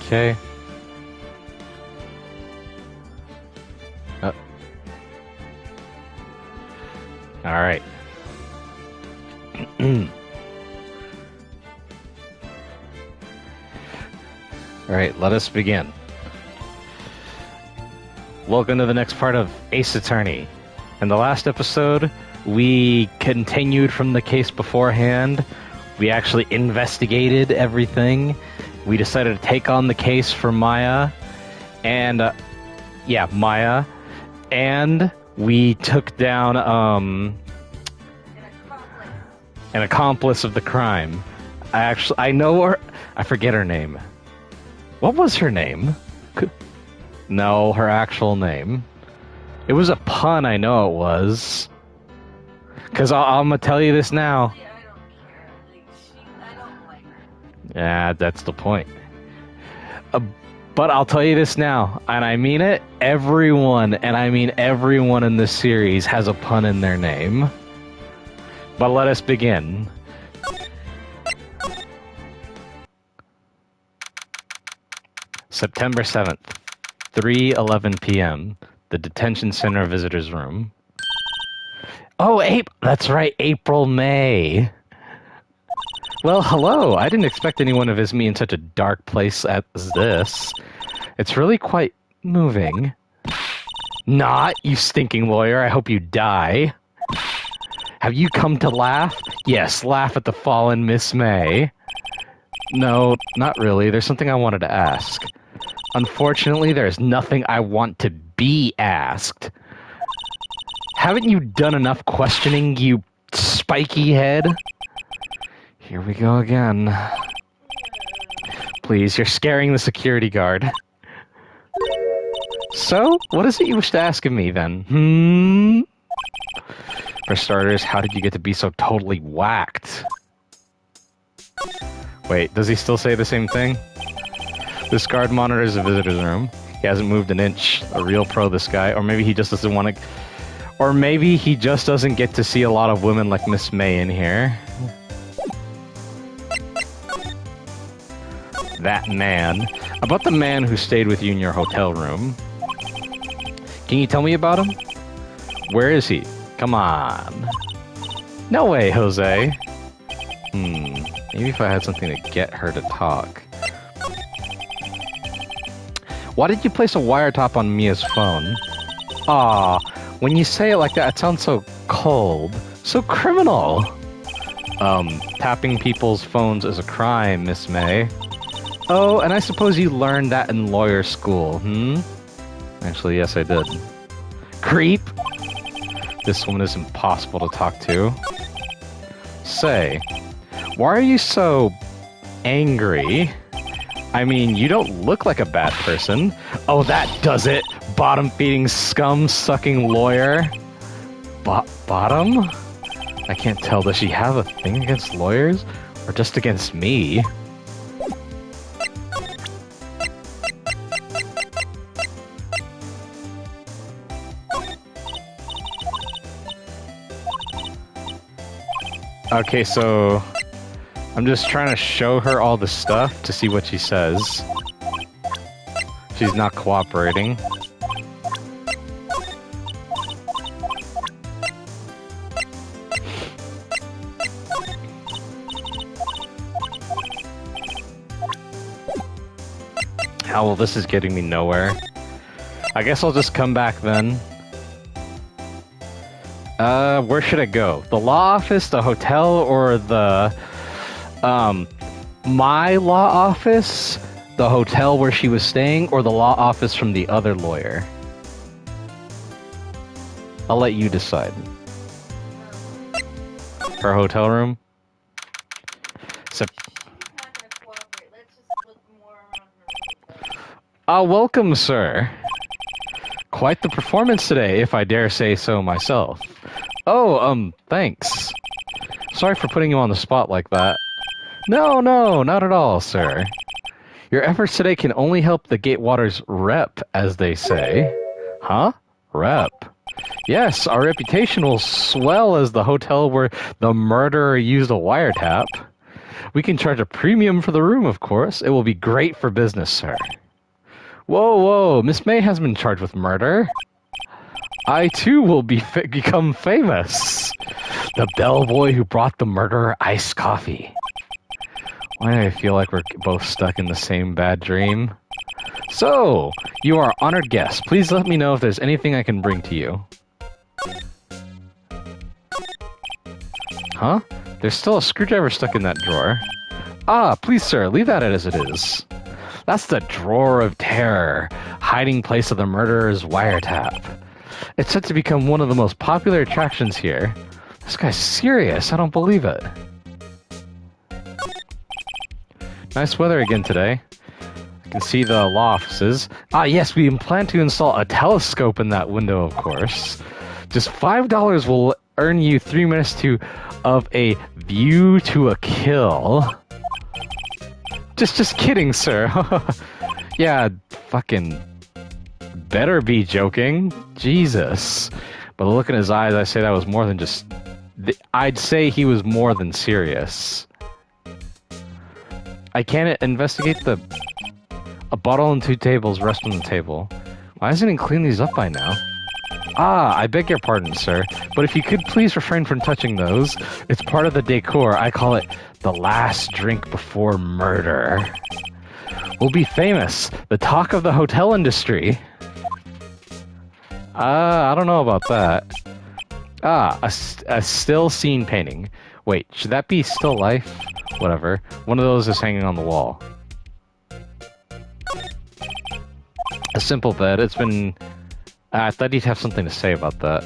Okay. Alright. Alright, let us begin. Welcome to the next part of Ace Attorney. In the last episode, we continued from the case beforehand. We actually investigated everything. We decided to take on the case for Maya. And, Maya. And we took down, an accomplice of the crime. I know her. I forget her name. What was her name? No, her actual name. It was a pun, I know it was. Because I'm going to tell you this now. I don't care. I don't like her. Yeah, that's the point. But I'll tell you this now, and I mean it, everyone in this series has a pun in their name. But let us begin. September 7th, 3:11 p.m., the detention center visitors room. Oh, that's right, May. Well, hello. I didn't expect anyone to visit me in such a dark place as this. It's really quite moving. Not, you stinking lawyer. I hope you die. Have you come to laugh? Yes, laugh at the fallen Miss May. No, not really. There's something I wanted to ask. Unfortunately, there's nothing I want to be asked. Haven't you done enough questioning, you spiky head? Here we go again. Please, you're scaring the security guard. So, what is it you wish to ask of me, then? For starters, how did you get to be so totally whacked? Wait, does he still say the same thing? This guard monitors the visitor's room. He hasn't moved an inch. A real pro, this guy. Or maybe he just doesn't want to... Or maybe he just doesn't get to see a lot of women like Miss May in here. That man. About the man who stayed with you in your hotel room. Can you tell me about him? Where is he? Come on. No way, Jose. Maybe if I had something to get her to talk. Why did you place a wiretap on Mia's phone? Aw, when you say it like that, it sounds so cold. So criminal. Tapping people's phones is a crime, Miss May. Oh, and I suppose you learned that in lawyer school, Actually, yes, I did. Creep! This woman is impossible to talk to. Say, why are you so angry? I mean, you don't look like a bad person. Oh, that does it! Bottom-feeding, scum-sucking lawyer. Bottom? I can't tell. Does she have a thing against lawyers? Or just against me? Okay, so I'm just trying to show her all the stuff to see what she says. She's not cooperating. Well, this is getting me nowhere. I guess I'll just come back then. Where should I go? The law office, the hotel, or the, my law office? The hotel where she was staying, or the law office from the other lawyer? I'll let you decide. Her hotel room? Welcome, sir. Quite the performance today, if I dare say so myself. Oh, thanks. Sorry for putting you on the spot like that. No, not at all, sir. Your efforts today can only help the Gatewaters rep, as they say. Huh? Rep? Yes, our reputation will swell as the hotel where the murderer used a wiretap. We can charge a premium for the room, of course. It will be great for business, sir. Whoa, whoa, Miss May has been charged with murder. I, too, will become famous. The bellboy who brought the murderer iced coffee. Why do I feel like we're both stuck in the same bad dream? So, you are honored guest. Please let me know if there's anything I can bring to you. Huh? There's still a screwdriver stuck in that drawer. Ah, please, sir, leave that as it is. That's the drawer of terror, hiding place of the murderer's wiretap. It's set to become one of the most popular attractions here. This guy's serious. I don't believe it. Nice weather again today. I can see the law offices. Ah, yes, we plan to install a telescope in that window, of course. Just $5 will earn you 3 minutes of a view to a kill. Just kidding, sir. Yeah, fucking better be joking. Jesus. But look in his eyes, I say that was more than just... I'd say he was more than serious. I can't investigate the... A bottle and 2 tables rest on the table. Why hasn't he cleaned these up by now? Ah, I beg your pardon, sir, but if you could please refrain from touching those. It's part of the decor. I call it the last drink before murder. We'll be famous. The talk of the hotel industry. I don't know about that. Ah, a still scene painting. Wait, should that be still life? Whatever. One of those is hanging on the wall. A simple bed. It's been... I thought he'd have something to say about that.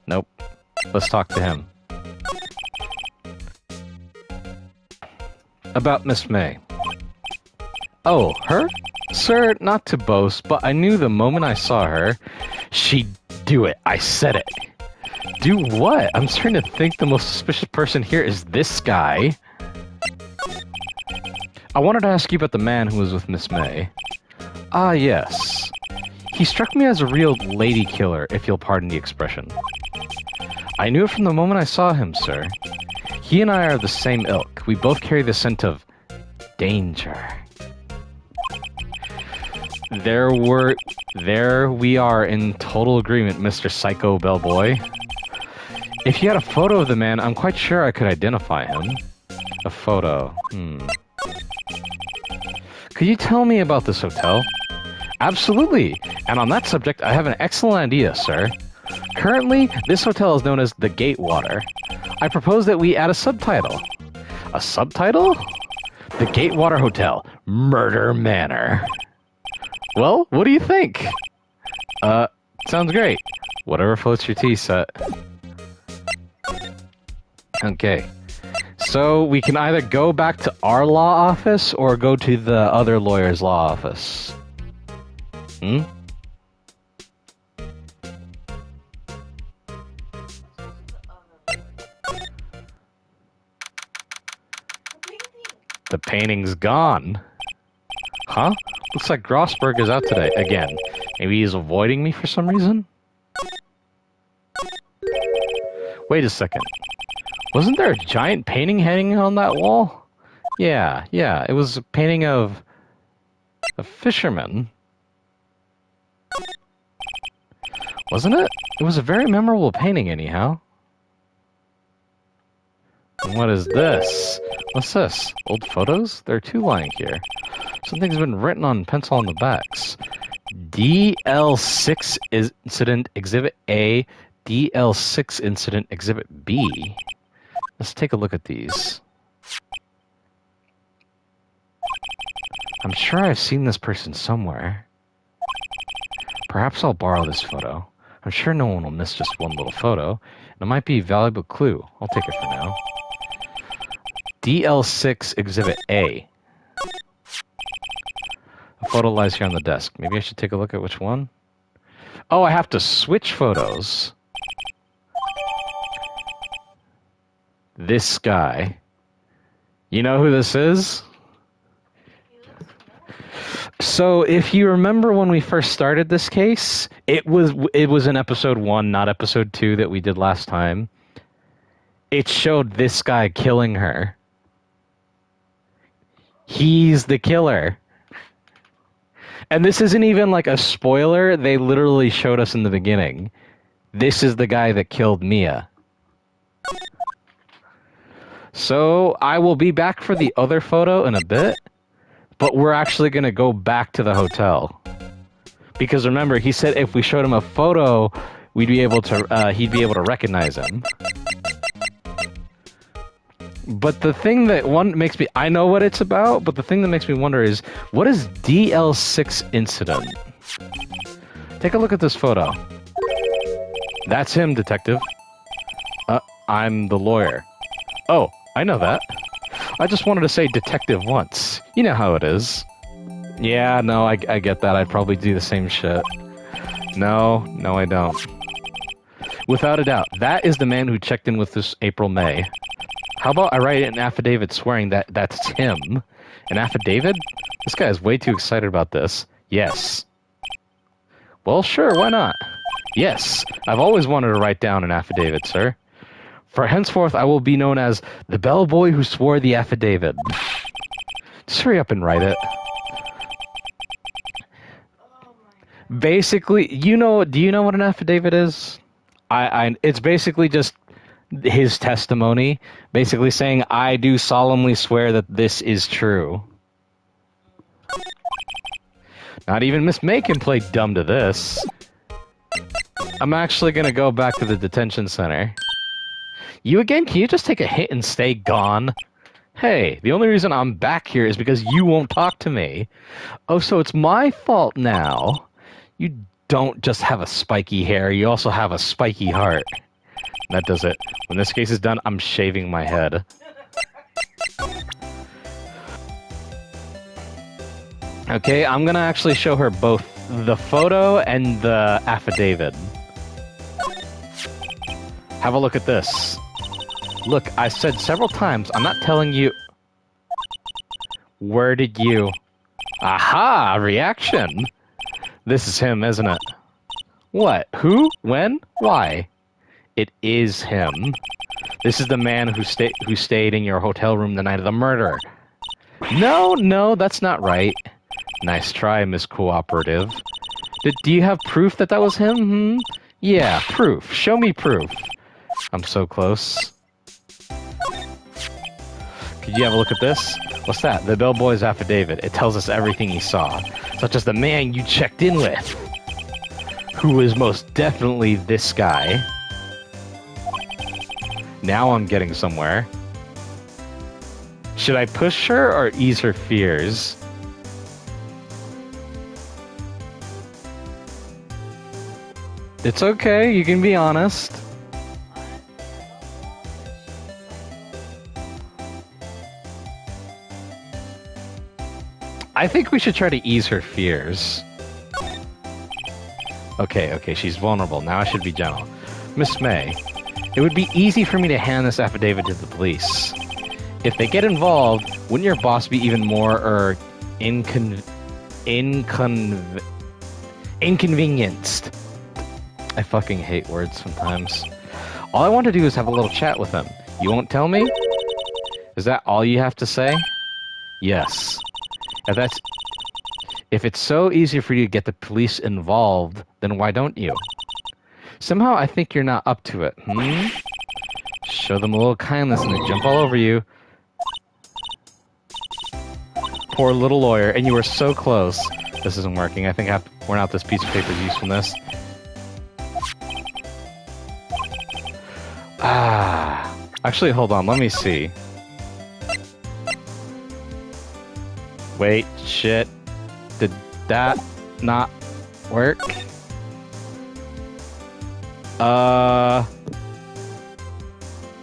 Nope. Let's talk to him. About Miss May. Oh, her? Sir, not to boast, but I knew the moment I saw her, she'd do it. I said it. Do what? I'm starting to think the most suspicious person here is this guy. I wanted to ask you about the man who was with Miss May. Ah, yes. He struck me as a real lady killer, if you'll pardon the expression. I knew it from the moment I saw him, sir. He and I are the same ilk. We both carry the scent of danger. There we are in total agreement, Mr. Psycho Bellboy. If you had a photo of the man, I'm quite sure I could identify him. A photo. Could you tell me about this hotel? Absolutely. And on that subject, I have an excellent idea, sir. Currently, this hotel is known as the Gatewater. I propose that we add a subtitle. A subtitle? The Gatewater Hotel, Murder Manor. Well, what do you think? Sounds great. Whatever floats your tea, set. Okay. So we can either go back to our law office or go to the other lawyer's law office. The painting's gone. Huh? Looks like Grossberg is out today again. Maybe he's avoiding me for some reason? Wait a second. Wasn't there a giant painting hanging on that wall? Yeah, it was a painting of a fisherman. Wasn't it? It was a very memorable painting anyhow. And what is this? What's this? Old photos? There are 2 lying here. Something's been written on pencil on the backs. DL6 Incident Exhibit A, DL6 Incident Exhibit B. Let's take a look at these. I'm sure I've seen this person somewhere. Perhaps I'll borrow this photo. I'm sure no one will miss just one little photo. And it might be a valuable clue. I'll take it for now. DL6 Exhibit A. A photo lies here on the desk. Maybe I should take a look at which one? Oh, I have to switch photos. This guy. You know who this is? So if you remember when we first started this case, it was in episode 1, not episode 2 that we did last time. It showed this guy killing her. He's the killer. And this isn't even like a spoiler. They literally showed us in the beginning. This is the guy that killed Mia. So I will be back for the other photo in a bit, but we're actually going to go back to the hotel. Because remember, he said if we showed him a photo, we'd be able to, he'd be able to recognize him. But the thing that makes me, I know what it's about, but the thing that makes me wonder is, what is DL6 incident? Take a look at this photo. That's him, detective. I'm the lawyer. Oh, I know that. I just wanted to say detective once. You know how it is. Yeah, no, I get that. I'd probably do the same shit. No, I don't. Without a doubt, that is the man who checked in with this April May. How about I write an affidavit swearing that that's him? An affidavit? This guy is way too excited about this. Yes. Well, sure, why not? Yes, I've always wanted to write down an affidavit, sir. For henceforth, I will be known as the bellboy who swore the affidavit. Just hurry up and write it. Basically, do you know what an affidavit is? It's basically just his testimony, basically saying, I do solemnly swear that this is true. Not even Miss May can play dumb to this. I'm actually gonna go back to the detention center. You again? Can you just take a hit and stay gone? Hey, the only reason I'm back here is because you won't talk to me. Oh, so it's my fault now. You don't just have a spiky hair, you also have a spiky heart. That does it. When this case is done, I'm shaving my head. Okay, I'm gonna actually show her both the photo and the affidavit. Have a look at this. Look, I said several times, I'm not telling you... Where did you... Aha! Reaction! This is him, isn't it? What? Who? When? Why? It is him. This is the man who stayed in your hotel room the night of the murder. No, that's not right. Nice try, Miss Cooperative. Do you have proof that was him? Yeah, proof. Show me proof. I'm so close. Could you have a look at this? What's that? The bellboy's affidavit. It tells us everything he saw, such as the man you checked in with, who is most definitely this guy. Now I'm getting somewhere. Should I push her or ease her fears? It's okay, you can be honest. I think we should try to ease her fears. Okay, she's vulnerable. Now I should be gentle. Miss May, it would be easy for me to hand this affidavit to the police. If they get involved, wouldn't your boss be even more, inconvenienced? I fucking hate words sometimes. All I want to do is have a little chat with him. You won't tell me? Is that all you have to say? Yes. If it's so easy for you to get the police involved, then why don't you? Somehow I think you're not up to it, Show them a little kindness and they jump all over you. Poor little lawyer, and you were so close. This isn't working. I think I have to point out this piece of paper's usefulness. Actually, hold on. Let me see. Wait, shit. Did that not work?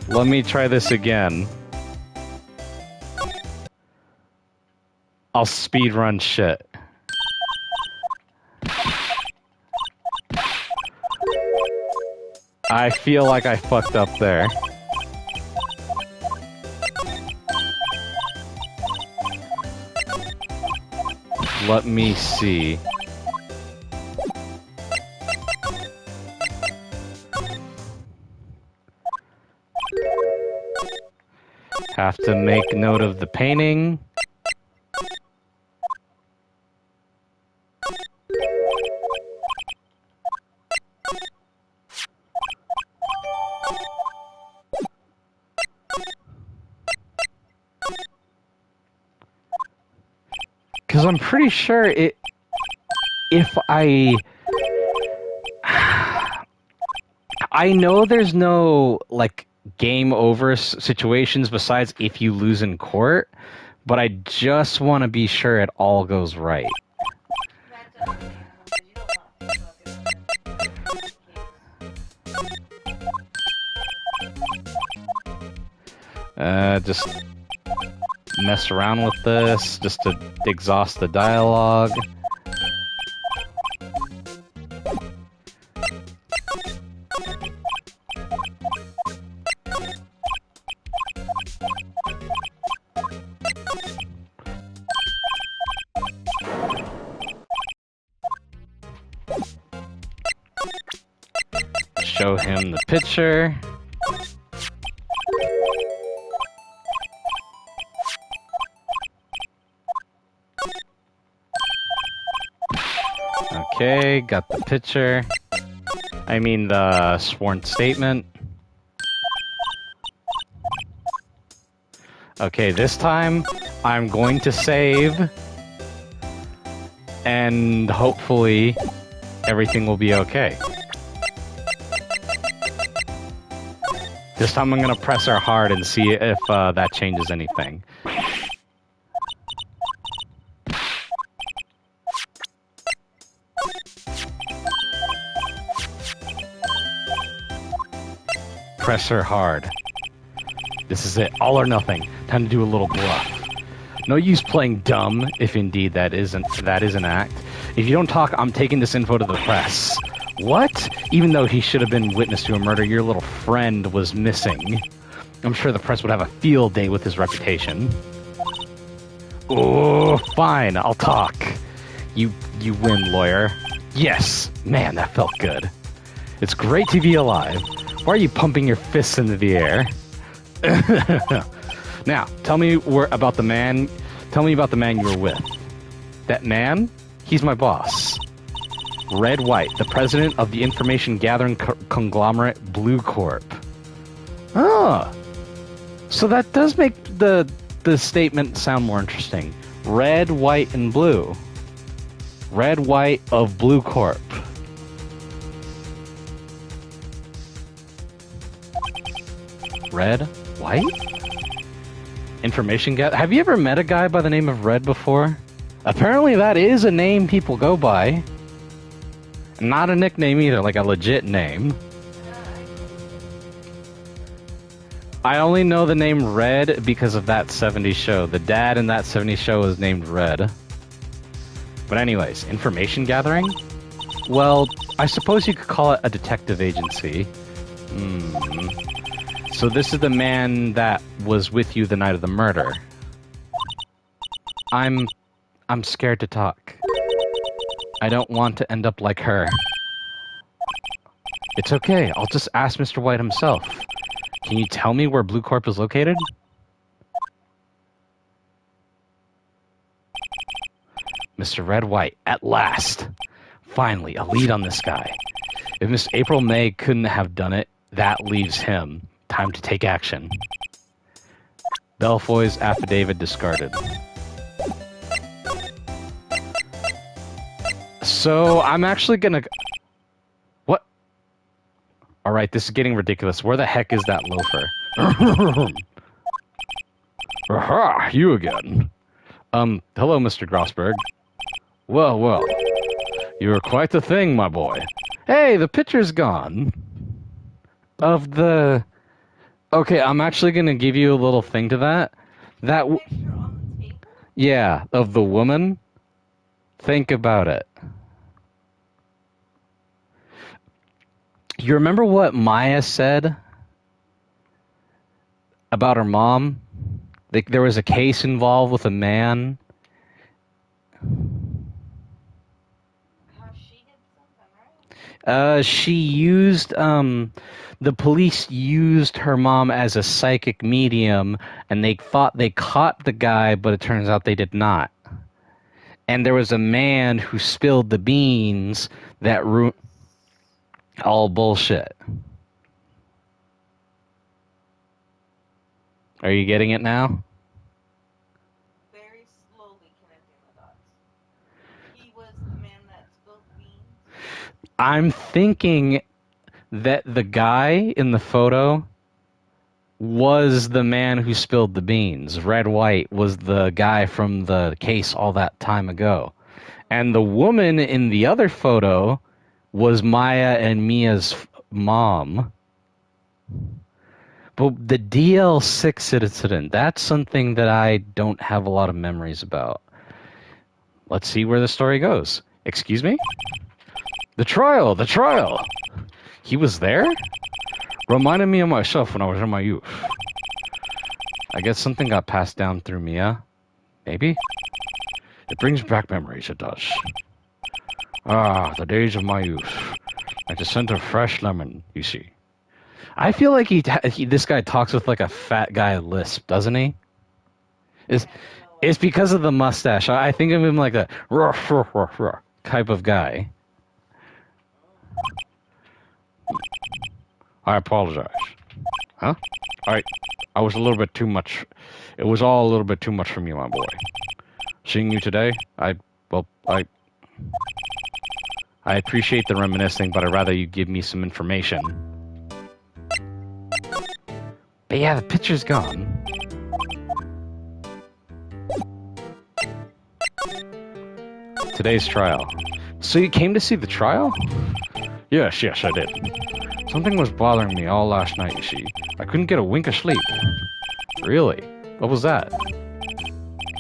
Let me try this again. I'll speedrun shit. I feel like I fucked up there. Let me see. Have to make note of the painting. Because I'm pretty sure if I know there's no, like, game over situations besides if you lose in court, but I just want to be sure it all goes right. That's understandable, because you don't want to Just mess around with this just to exhaust the dialogue. Show him the picture. Okay, got the picture. I mean the sworn statement. Okay, this time I'm going to save. And hopefully everything will be okay. This time I'm gonna press her hard and see if that changes anything. Press her hard. This is it. All or nothing. Time to do a little bluff. No use playing dumb, if indeed that is an act. If you don't talk, I'm taking this info to the press. What? Even though he should have been witness to a murder, your little friend was missing. I'm sure the press would have a field day with his reputation. Oh, fine. I'll talk. You win, lawyer. Yes. Man, that felt good. It's great to be alive. Why are you pumping your fists into the air? Now, tell me about the man. Tell me about the man you were with. That man? He's my boss. Wright, the president of the information gathering conglomerate Blue Corp. Oh, so that does make the statement sound more interesting. Red, white, and blue. Red, white of Blue Corp. Red, white? Information have you ever met a guy by the name of Red before? Apparently that is a name people go by. Not a nickname either, like a legit name. I only know the name Red because of that 70s show. The dad in that 70s show was named Red. But anyways, information gathering? Well, I suppose you could call it a detective agency. So this is the man that was with you the night of the murder. I'm scared to talk. I don't want to end up like her. It's okay, I'll just ask Mr. White himself. Can you tell me where Blue Corp is located? Mr. Red White, at last! Finally, a lead on this guy. If Miss April May couldn't have done it, that leaves him. Time to take action. Belfoy's affidavit discarded. So, I'm actually gonna... What? Alright, this is getting ridiculous. Where the heck is that loafer? Aha! You again. Hello, Mr. Grossberg. Well. You're quite the thing, my boy. Hey, the picture's gone. Of the... Okay, I'm actually gonna give you a little thing to that. Yeah, of the woman. Think about it. You remember what Maya said about her mom? There was a case involved with a man. She used, the police used her mom as a psychic medium, and they thought they caught the guy, but it turns out they did not. And there was a man who spilled the beans that all bullshit. Are you getting it now? Very slowly connecting the dots. He was the man that spilled the beans. I'm thinking that the guy in the photo was the man who spilled the beans. Red White was the guy from the case all that time ago. And the woman in the other photo was Maya and Mia's mom. But the DL6 incident, that's something that I don't have a lot of memories about. Let's see where the story goes. Excuse me? The trial! He was there? Reminded me of myself when I was in my youth. I guess something got passed down through Mia. Maybe? It brings back memories, it does. Ah, the days of my youth. Like the scent of fresh lemon, you see. I feel like this guy talks with like a fat guy lisp, doesn't he? It's because of the mustache. I think of him like a type of guy. I apologize. Huh? I was a little bit too much. It was all a little bit too much for me, my boy. Seeing you today, I appreciate the reminiscing, but I'd rather you give me some information. But yeah, the picture's gone. Today's trial. So you came to see the trial? Yes, I did. Something was bothering me all last night, you see. I couldn't get a wink of sleep. Really? What was that?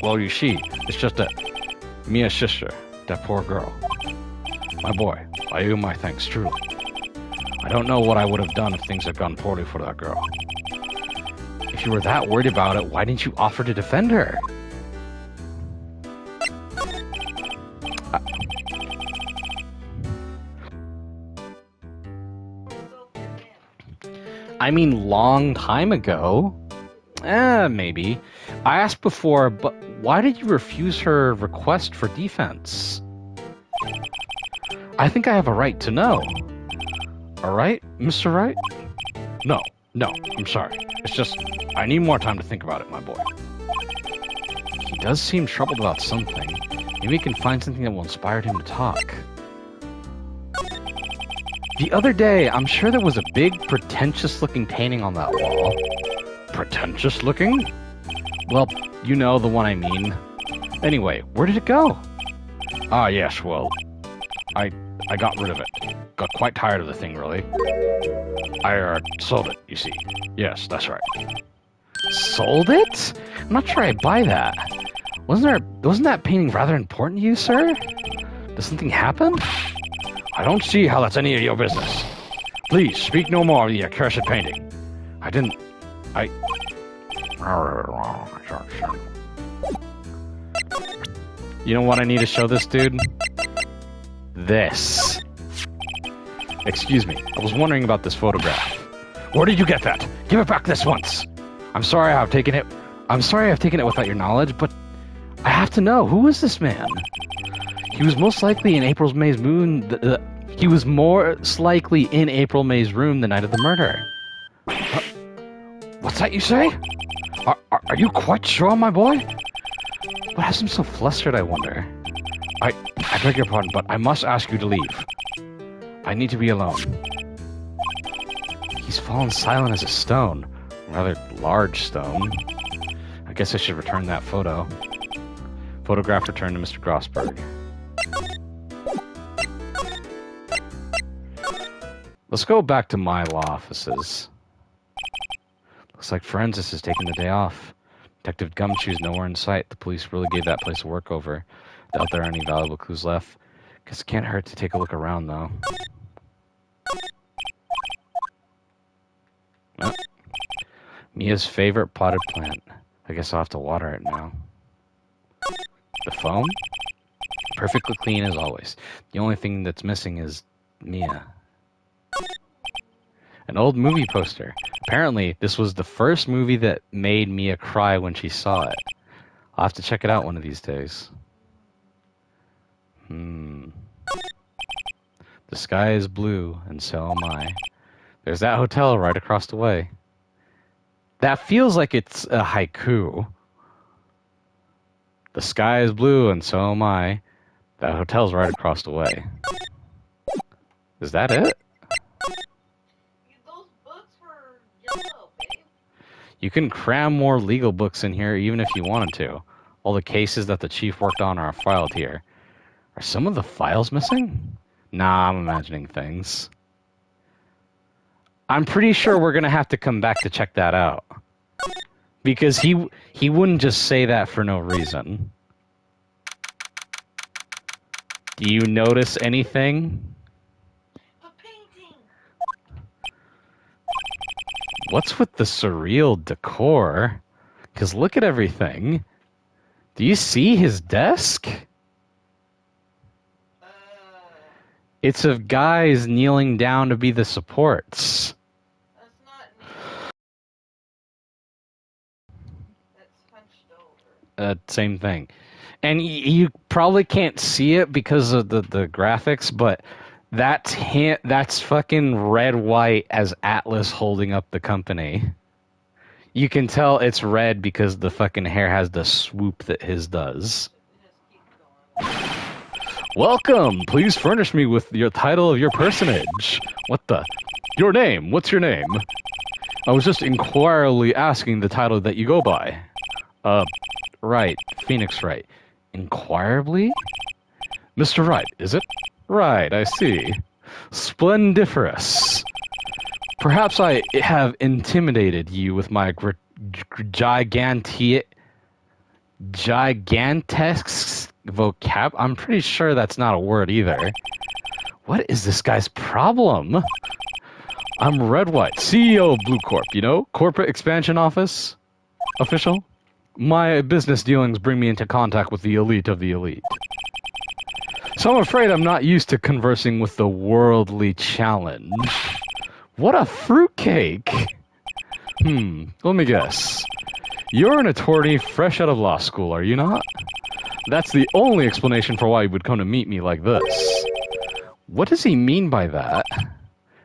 Well, you see, it's just that Mia's sister, that poor girl. My boy, I owe you my thanks, truly. I don't know what I would have done if things had gone poorly for that girl. If you were that worried about it, why didn't you offer to defend her? I mean, long time ago. Maybe. I asked before, but why did you refuse her request for defense? I think I have a right to know. All right, Mr. Wright? No, I'm sorry. It's just, I need more time to think about it, my boy. He does seem troubled about something. Maybe we can find something that will inspire him to talk. The other day, I'm sure there was a big, pretentious-looking painting on that wall. Pretentious-looking? Well, you know the one I mean. Anyway, where did it go? Ah, yes, well, I got rid of it. Got quite tired of the thing, really. I sold it, you see. Yes, that's right. Sold it? I'm not sure I'd buy that. Wasn't that painting rather important to you, sir? Did something happen? I don't see how that's any of your business. Please, speak no more of the accursed painting. You know what I need to show this dude? This. Excuse me, I was wondering about this photograph. Where did you get that? Give it back this once. I'm sorry I've taken it without your knowledge, but I have to know, who is this man? He was most likely in April May's room. He was most likely in April May's room the night of the murder. What's that you say? Are you quite sure, my boy? What has him so flustered, I wonder? I beg your pardon, but I must ask you to leave. I need to be alone. He's fallen silent as a stone. Rather large stone. I guess I should return that photo. Photograph returned to Mr. Grossberg. Let's go back to my law offices. Looks like forensics has taken the day off. Detective Gumshoe's nowhere in sight. The police really gave that place a work over. Doubt there are any valuable clues left. Guess it can't hurt to take a look around, though. Oh. Mia's favorite potted plant. I guess I'll have to water it now. The phone? Perfectly clean as always. The only thing that's missing is Mia. An old movie poster. Apparently, this was the first movie that made Mia cry when she saw it. I'll have to check it out one of these days. The sky is blue, and so am I. There's that hotel right across the way. That feels like it's a haiku. The sky is blue, and so am I. That hotel's right across the way. Is that it? Those books were yellow, babe. You can cram more legal books in here even if you wanted to. All the cases that the chief worked on are filed here. Are some of the files missing? Nah, I'm imagining things. I'm pretty sure we're gonna have to come back to check that out. Because he wouldn't just say that for no reason. Do you notice anything? A painting. What's with the surreal decor? Because look at everything. Do you see his desk? It's of guys kneeling down to be the supports. That's not me. That's hunched over. Same thing. And you probably can't see it because of the graphics, but that's fucking red white as Atlas holding up the company. You can tell it's red because the fucking hair has the swoop that his does. Just keep going. Welcome! Please furnish me with your title of your personage. What the? Your name. What's your name? I was just inquirily asking the title that you go by. Wright. Phoenix Wright. Inquirably? Mr. Wright, is it? Right, I see. Splendiferous. Perhaps I have intimidated you with my gigantesque vocab. I'm pretty sure that's not a word either. What is this guy's problem? I'm Red White, CEO of Blue Corp, you know? Corporate Expansion Office? Official? My business dealings bring me into contact with the elite of the elite. So I'm afraid I'm not used to conversing with the worldly challenge. What a fruitcake! Let me guess. You're an attorney fresh out of law school, are you not? That's the only explanation for why you would come to meet me like this. What does he mean by that?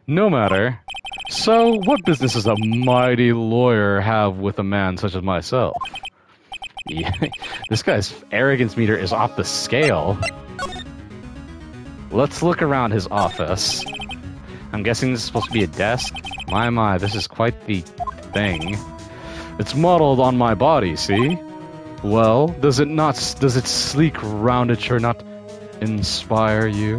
No matter. So, what business does a mighty lawyer have with a man such as myself? Yeah, this guy's arrogance meter is off the scale. Let's look around his office. I'm guessing this is supposed to be a desk. My, this is quite the thing. It's modeled on my body, see? Well, does its sleek roundature not inspire you?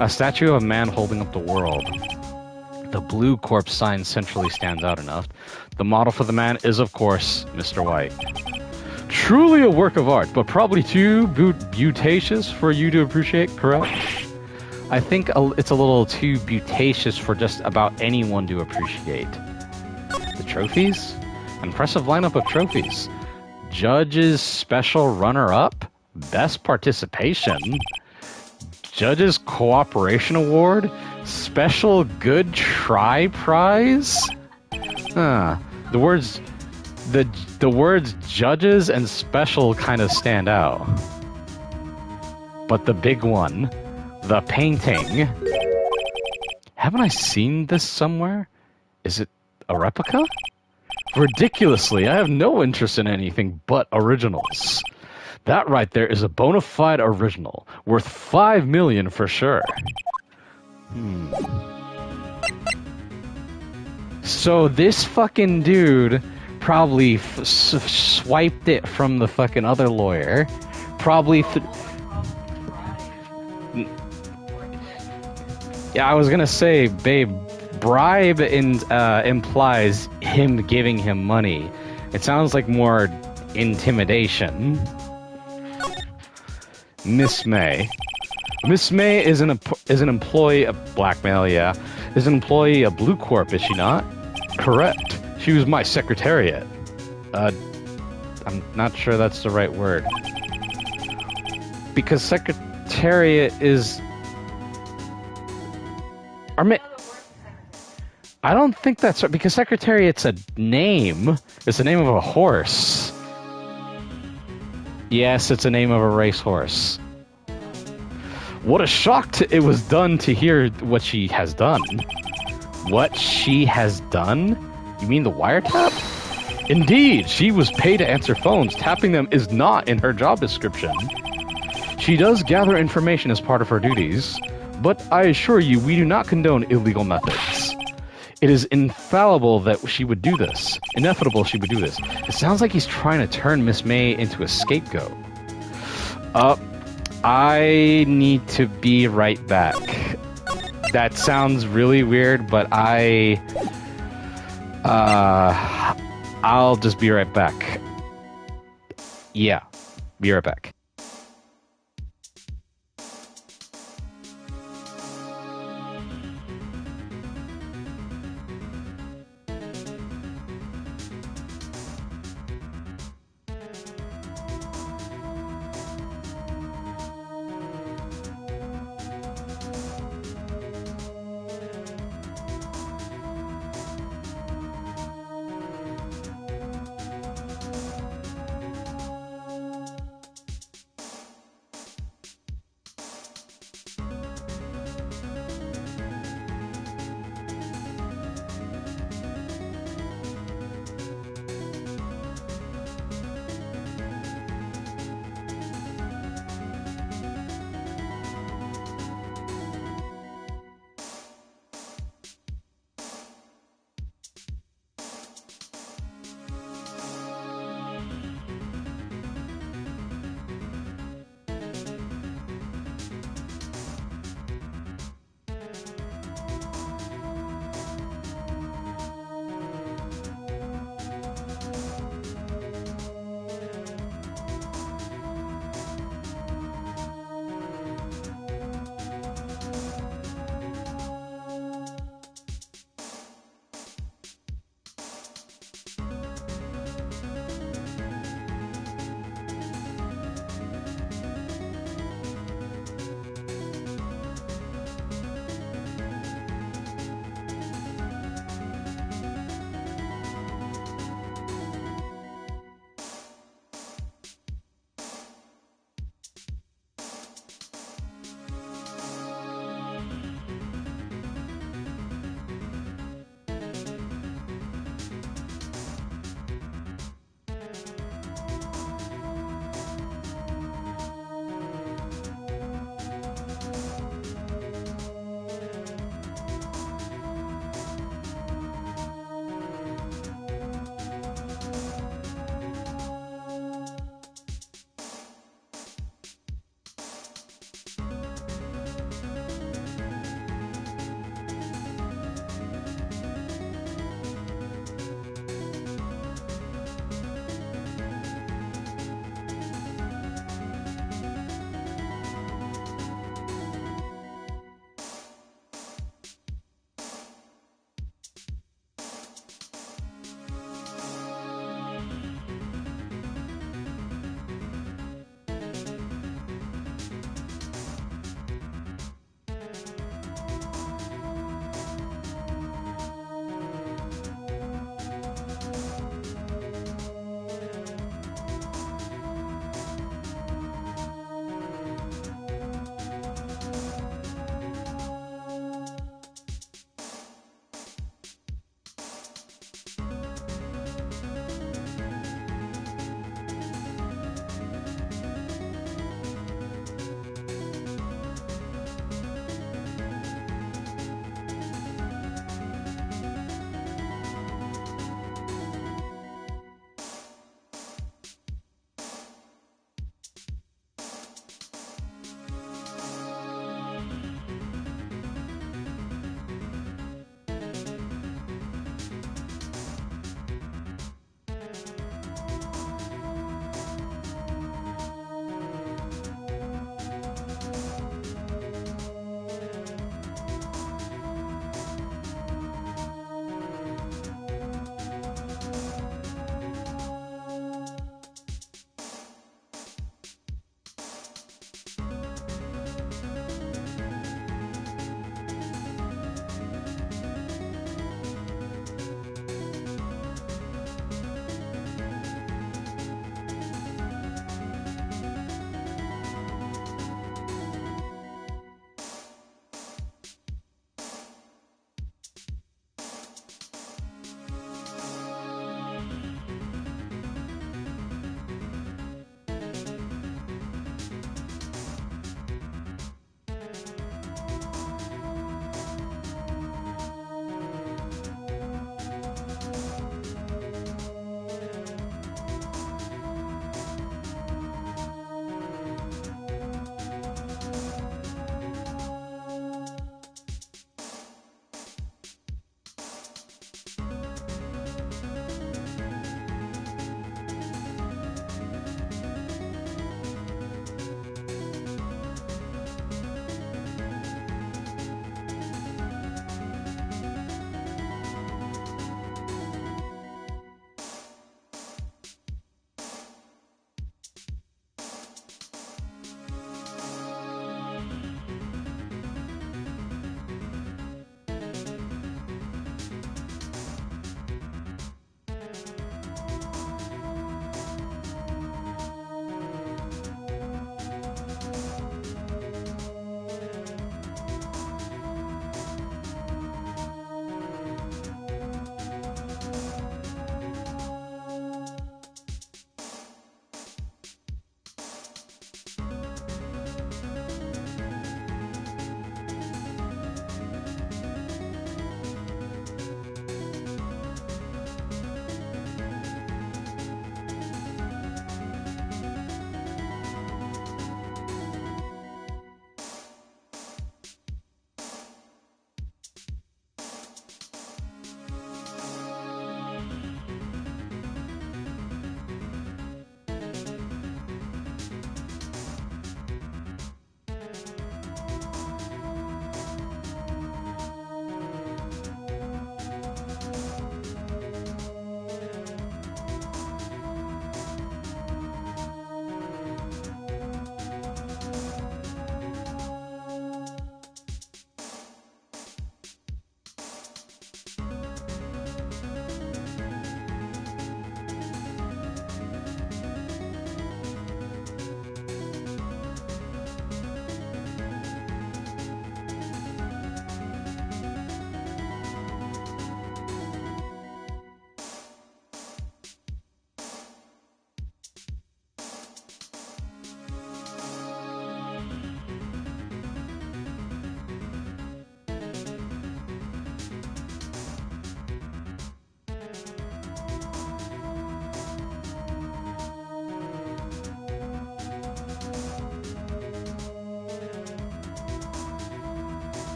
A statue of a man holding up the world. The Blue Corp sign centrally stands out enough. The model for the man is, of course, Mr. White. Truly a work of art, but probably too beautacious for you to appreciate, correct? I think it's a little too beautacious for just about anyone to appreciate. The trophies? Impressive lineup of trophies. Judge's Special Runner-Up? Best Participation? Judge's Cooperation Award? Special Good Try Prize? The words judges and special kind of stand out. But the big one, the painting. Haven't I seen this somewhere? Is it a replica? Ridiculously, I have no interest in anything but originals. That right there is a bona fide original, worth $5 million for sure. So this fucking dude probably swiped it from the fucking other lawyer. Probably. Yeah, I was gonna say, babe, bribe implies him giving him money. It sounds like more intimidation. Miss May. Miss May is an employee of blackmail, yeah. Is an employee of Blue Corp, is she not? Correct. She was my secretariat. I'm not sure that's the right word. Because Secretariat is. Or You know the word for secretary. I don't think that's right because Secretariat's a name. It's the name of a horse. Yes, it's the name of a racehorse. What a shock it was done to hear what she has done. What she has done? You mean the wiretap? Indeed, she was paid to answer phones. Tapping them is not in her job description. She does gather information as part of her duties, but I assure you we do not condone illegal methods. It is infallible that she would do this. Inevitable she would do this. It sounds like he's trying to turn Miss May into a scapegoat. I need to be right back. That sounds really weird, but I'll just be right back. Yeah, be right back.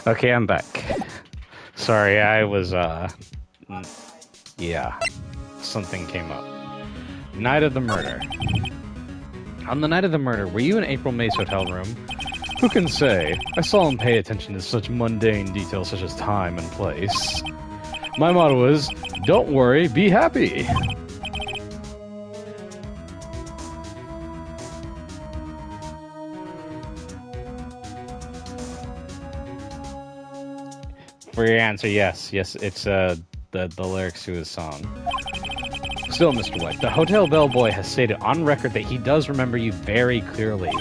Okay, I'm back. Sorry, I was, yeah. Something came up. Night of the murder. On the night of the murder, were you in April May's hotel room? Who can say? I saw him pay attention to such mundane details such as time and place. My motto is, don't worry, be happy. For your answer, yes. Yes, it's the lyrics to his song. Still, Mr. White, the hotel bellboy has stated on record that he does remember you very clearly.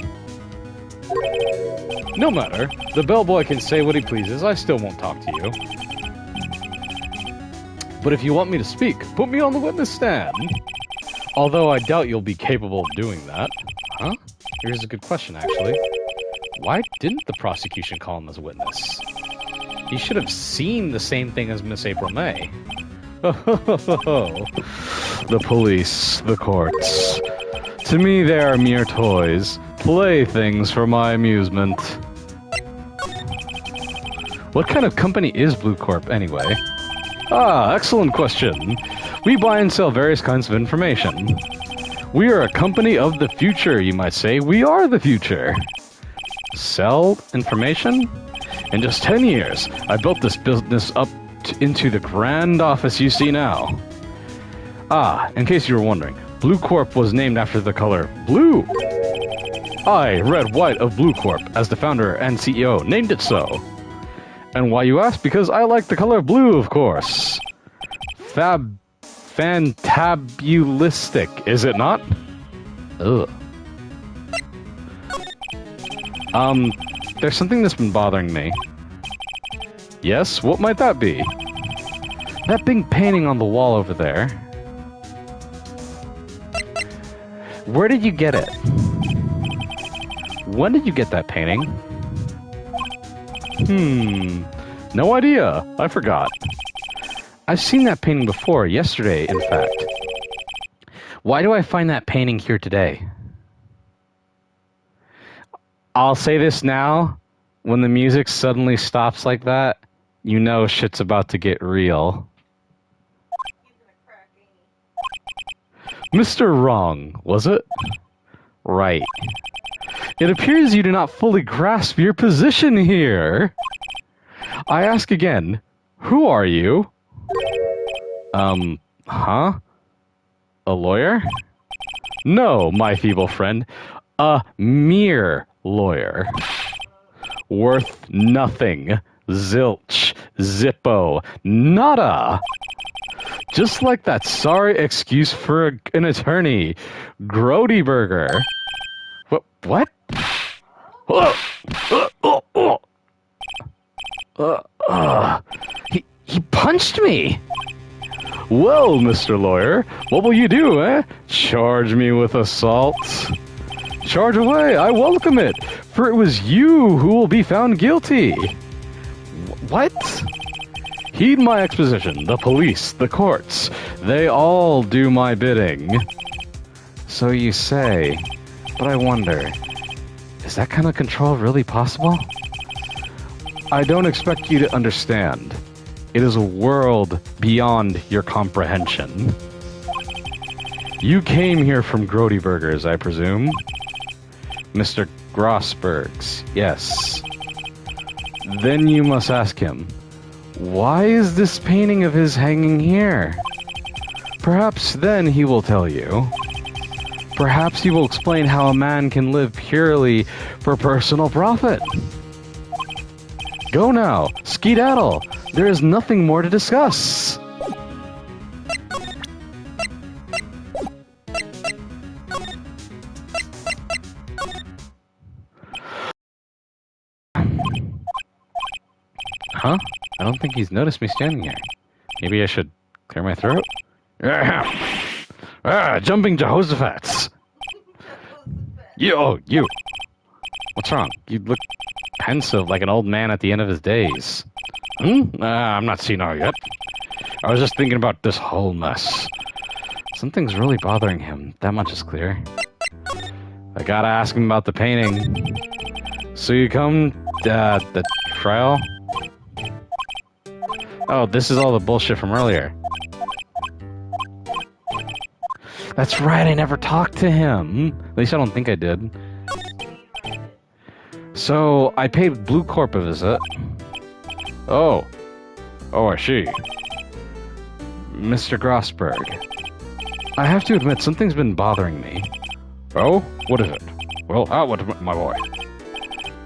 No matter. The bellboy can say what he pleases. I still won't talk to you. But if you want me to speak, put me on the witness stand. Although I doubt you'll be capable of doing that. Huh? Here's a good question, actually. Why didn't the prosecution call him as a witness? He should have seen the same thing as Miss April May. The police, the courts. To me, they are mere toys, playthings for my amusement. What kind of company is Blue Corp, anyway? Ah, excellent question. We buy and sell various kinds of information. We are a company of the future, you might say. We are the future. Sell information? In just 10 years, I built this business up into the grand office you see now. Ah, in case you were wondering, Blue Corp was named after the color blue. I, Red White of Blue Corp, as the founder and CEO, named it so. And why, you ask? Because I like the color blue, of course. Fantabulistic, is it not? Ugh. There's something that's been bothering me. Yes, what might that be? That big painting on the wall over there. Where did you get it? When did you get that painting? No idea. I forgot. I've seen that painting before, yesterday, in fact. Why do I find that painting here today? I'll say this now. When the music suddenly stops like that, you know shit's about to get real. Mr. Wrong, was it? Right. It appears you do not fully grasp your position here. I ask again, who are you? Huh? A lawyer? No, my feeble friend. A mere lawyer. Worth nothing. Zilch. Zippo. Nada. Just like that sorry excuse for an attorney. Grody Burger. What? He punched me. Well, Mr. Lawyer, what will you do, eh? Charge me with assault? Charge away, I welcome it, for it was you who will be found guilty. What? Heed my exposition. The police, the courts, they all do my bidding. So you say, but I wonder, is that kind of control really possible? I don't expect you to understand. It is a world beyond your comprehension. You came here from Grody Burgers, I presume? Mr. Grossberg's, yes. Then you must ask him, why is this painting of his hanging here? Perhaps then he will tell you. Perhaps he will explain how a man can live purely for personal profit. Go now, skedaddle. There is nothing more to discuss. Huh? I don't think he's noticed me standing here. Maybe I should clear my throat? Jumping Jehoshaphat's. You. What's wrong? You look pensive like an old man at the end of his days. I'm not senile yet. I was just thinking about this whole mess. Something's really bothering him. That much is clear. I gotta ask him about the painting. So you come, the trial? Oh, this is all the bullshit from earlier. That's right, I never talked to him. At least I don't think I did. So, I paid Blue Corp a visit. Oh. Oh, I see. Mr. Grossberg. I have to admit, something's been bothering me. Oh? What is it? Well, what, my boy?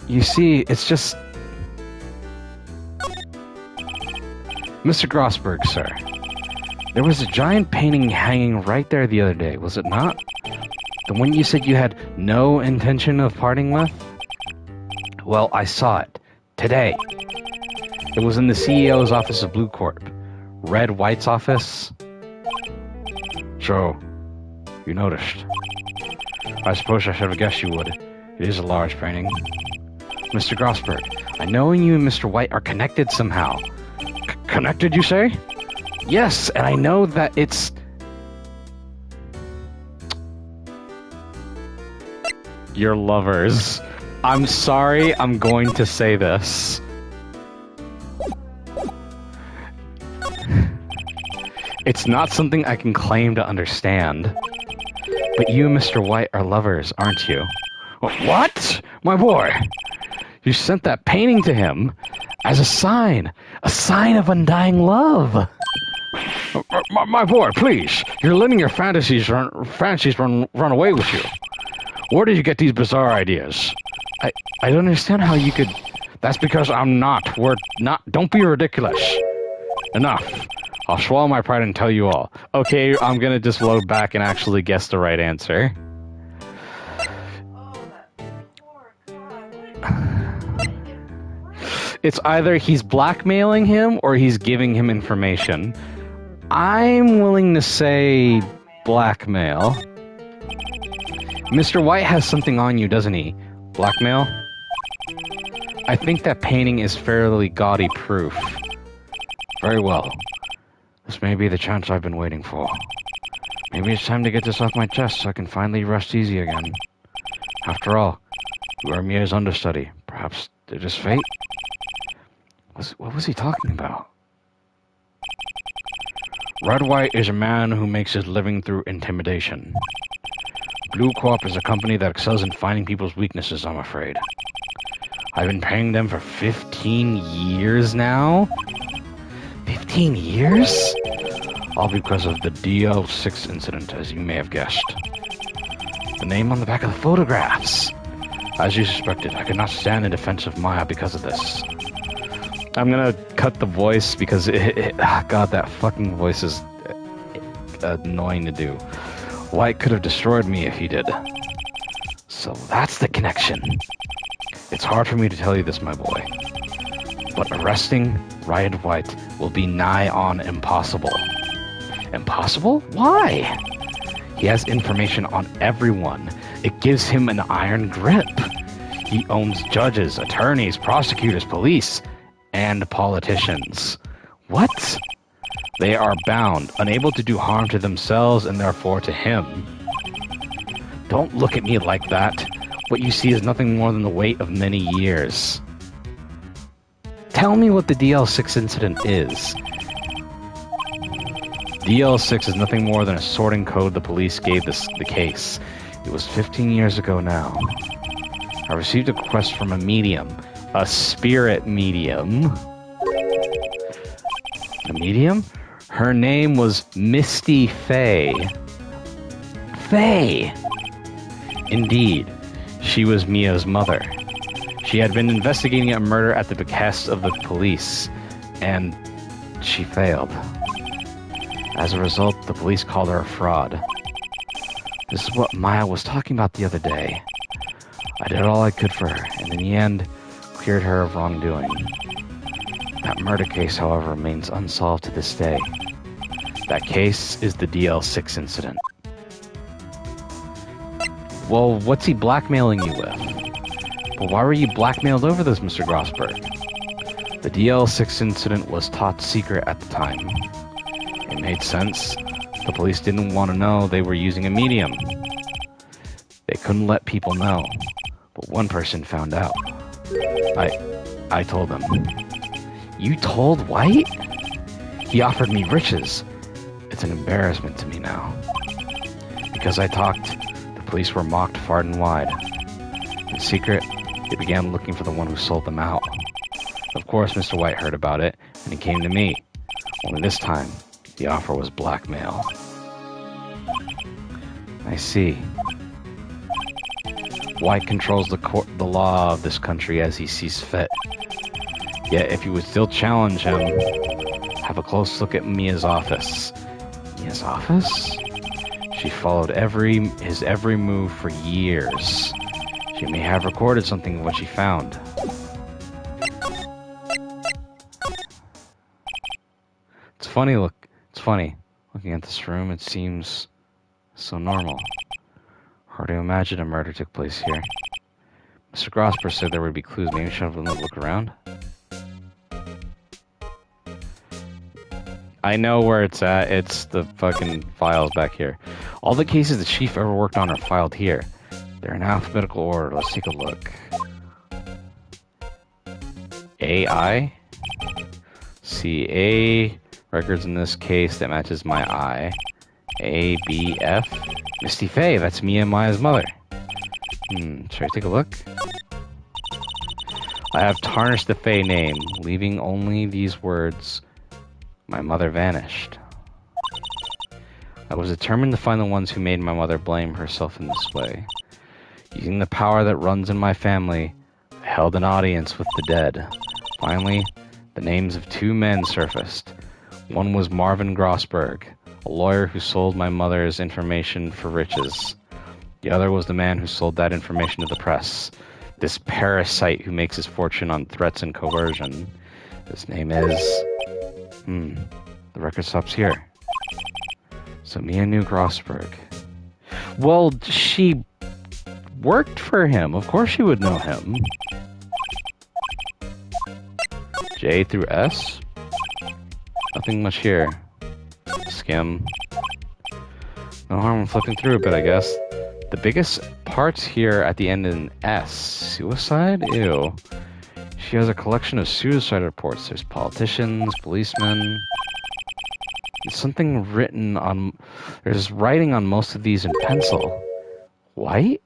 You see, it's just... Mr. Grossberg, sir. There was a giant painting hanging right there the other day, was it not? The one you said you had no intention of parting with? Well, I saw it. Today. It was in the CEO's office of Blue Corp. Red White's office. So, you noticed. I suppose I should have guessed you would. It is a large painting. Mr. Grossberg, I know you and Mr. White are connected somehow. Connected, you say? Yes, and I know that it's... Your lovers. I'm sorry, I'm going to say this. It's not something I can claim to understand. But you and Mr. White are lovers, aren't you? What? My boy! You sent that painting to him as a sign of undying love. My boy, please! You're letting your fantasies run away with you. Where did you get these bizarre ideas? I don't understand how you could... That's because I'm not. We're not... Don't be ridiculous. Enough. I'll swallow my pride and tell you all. Okay, I'm gonna just load back and actually guess the right answer. Oh, that poor guy. It's either he's blackmailing him or he's giving him information. I'm willing to say blackmail. Mr. White has something on you, doesn't he? Blackmail? I think that painting is fairly gaudy proof. Very well. This may be the chance I've been waiting for. Maybe it's time to get this off my chest so I can finally rest easy again. After all, you are Mia's understudy. Perhaps it is fate? What was he talking about? Red White is a man who makes his living through intimidation. Blue Corp is a company that excels in finding people's weaknesses, I'm afraid. I've been paying them for 15 years now? 15 years? All because of the DL6 incident, as you may have guessed. The name on the back of the photographs. As you suspected, I could not stand in defense of Maya because of this. I'm gonna cut the voice because God, that fucking voice is annoying to do. White could have destroyed me if he did. So that's the connection. It's hard for me to tell you this, my boy. But arresting Wright White will be nigh on impossible. Impossible? Why? He has information on everyone. It gives him an iron grip. He owns judges, attorneys, prosecutors, police, and politicians. What? They are bound, unable to do harm to themselves and therefore to him. Don't look at me like that. What you see is nothing more than the weight of many years. Tell me what the DL6 incident is. DL6 is nothing more than a sorting code the police gave the case. It was 15 years ago now. I received a request from a medium. A spirit medium. A medium? Her name was Misty Faye. Faye! Indeed, she was Mia's mother. She had been investigating a murder at the behest of the police, and she failed. As a result, the police called her a fraud. This is what Maya was talking about the other day. I did all I could for her, and in the end, cleared her of wrongdoing. That murder case, however, remains unsolved to this day. That case is the DL6 incident. Well, what's he blackmailing you with? But why were you blackmailed over this, Mr. Grossberg? The DL6 incident was top secret at the time. It made sense. The police didn't want to know they were using a medium. They couldn't let people know. But one person found out. I told them. You told White? He offered me riches. It's an embarrassment to me now. Because I talked, the police were mocked far and wide. In secret, they began looking for the one who sold them out. Of course, Mr. White heard about it, and he came to me. Only this time, the offer was blackmail. I see. White controls the law of this country as he sees fit. Yet, if you would still challenge him, have a close look at Mia's office. Mia's office? She followed his every move for years. She may have recorded something of what she found. It's funny looking at this room. It seems so normal. Hard to imagine a murder took place here. Mr. Grosper said there would be clues. Maybe we should have a look around. I know where it's at. It's the fucking files back here. All the cases the chief ever worked on are filed here. They're in alphabetical order. Let's take a look. A-I? C-A. Records in this case that matches my I. A-B-F. Misty Faye, that's Mia and Maya's mother. Should I take a look? I have tarnished the Faye name, leaving only these words. My mother vanished. I was determined to find the ones who made my mother blame herself in this way. Using the power that runs in my family, I held an audience with the dead. Finally, the names of two men surfaced. One was Marvin Grossberg, a lawyer who sold my mother's information for riches. The other was the man who sold that information to the press. This parasite who makes his fortune on threats and coercion. His name is... the record stops here. So Mia knew Grossberg. Well, she worked for him. Of course she would know him. J through S? Nothing much here. Skim. No harm in flipping through a bit, I guess. The biggest parts here at the end in S. Suicide? Ew. She has a collection of suicide reports. There's politicians, policemen. There's something written on... There's writing on most of these in pencil. White?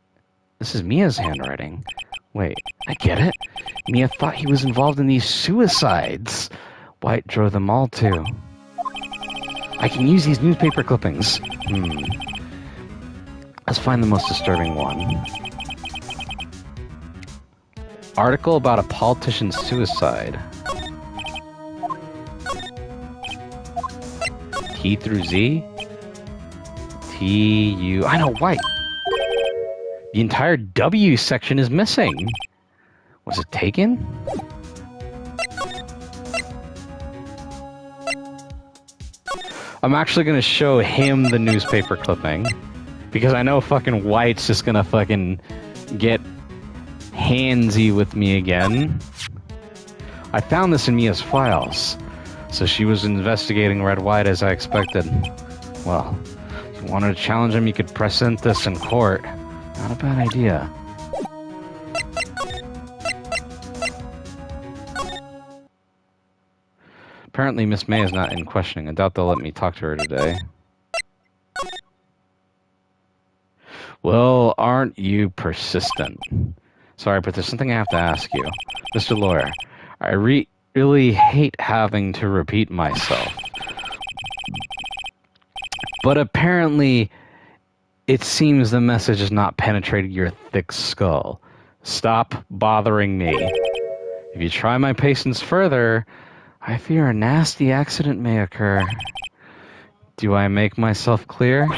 This is Mia's handwriting. Wait, I get it. Mia thought he was involved in these suicides. White drove them all too. I can use these newspaper clippings. Let's find the most disturbing one. Article about a politician's suicide. T through Z? T-U... I know, White! The entire W section is missing. Was it taken? I'm actually gonna show him the newspaper clipping. Because I know fucking White's just gonna fucking get handsy with me again. I found this in Mia's files. So she was investigating Red White as I expected. Well, if you wanted to challenge him, you could present this in court. Not a bad idea. Apparently Miss May is not in questioning. I doubt they'll let me talk to her today. Well, aren't you persistent? Sorry, but there's something I have to ask you. Mr. Lawyer, I really hate having to repeat myself. But apparently, it seems the message has not penetrated your thick skull. Stop bothering me. If you try my patience further, I fear a nasty accident may occur. Do I make myself clear?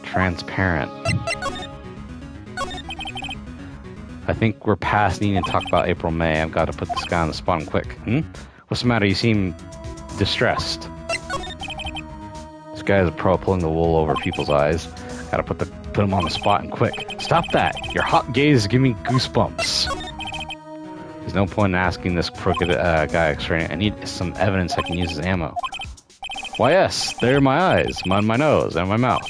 Transparent. I think we're past needing to talk about April May. I've got to put this guy on the spot and quick. What's the matter? You seem distressed. This guy is a pro at pulling the wool over people's eyes. Gotta put him on the spot and quick. Stop that! Your hot gaze give me goosebumps. There's no point in asking this crooked guy X-ray. I need some evidence I can use as ammo. Why yes, there are my eyes, my nose, and my mouth.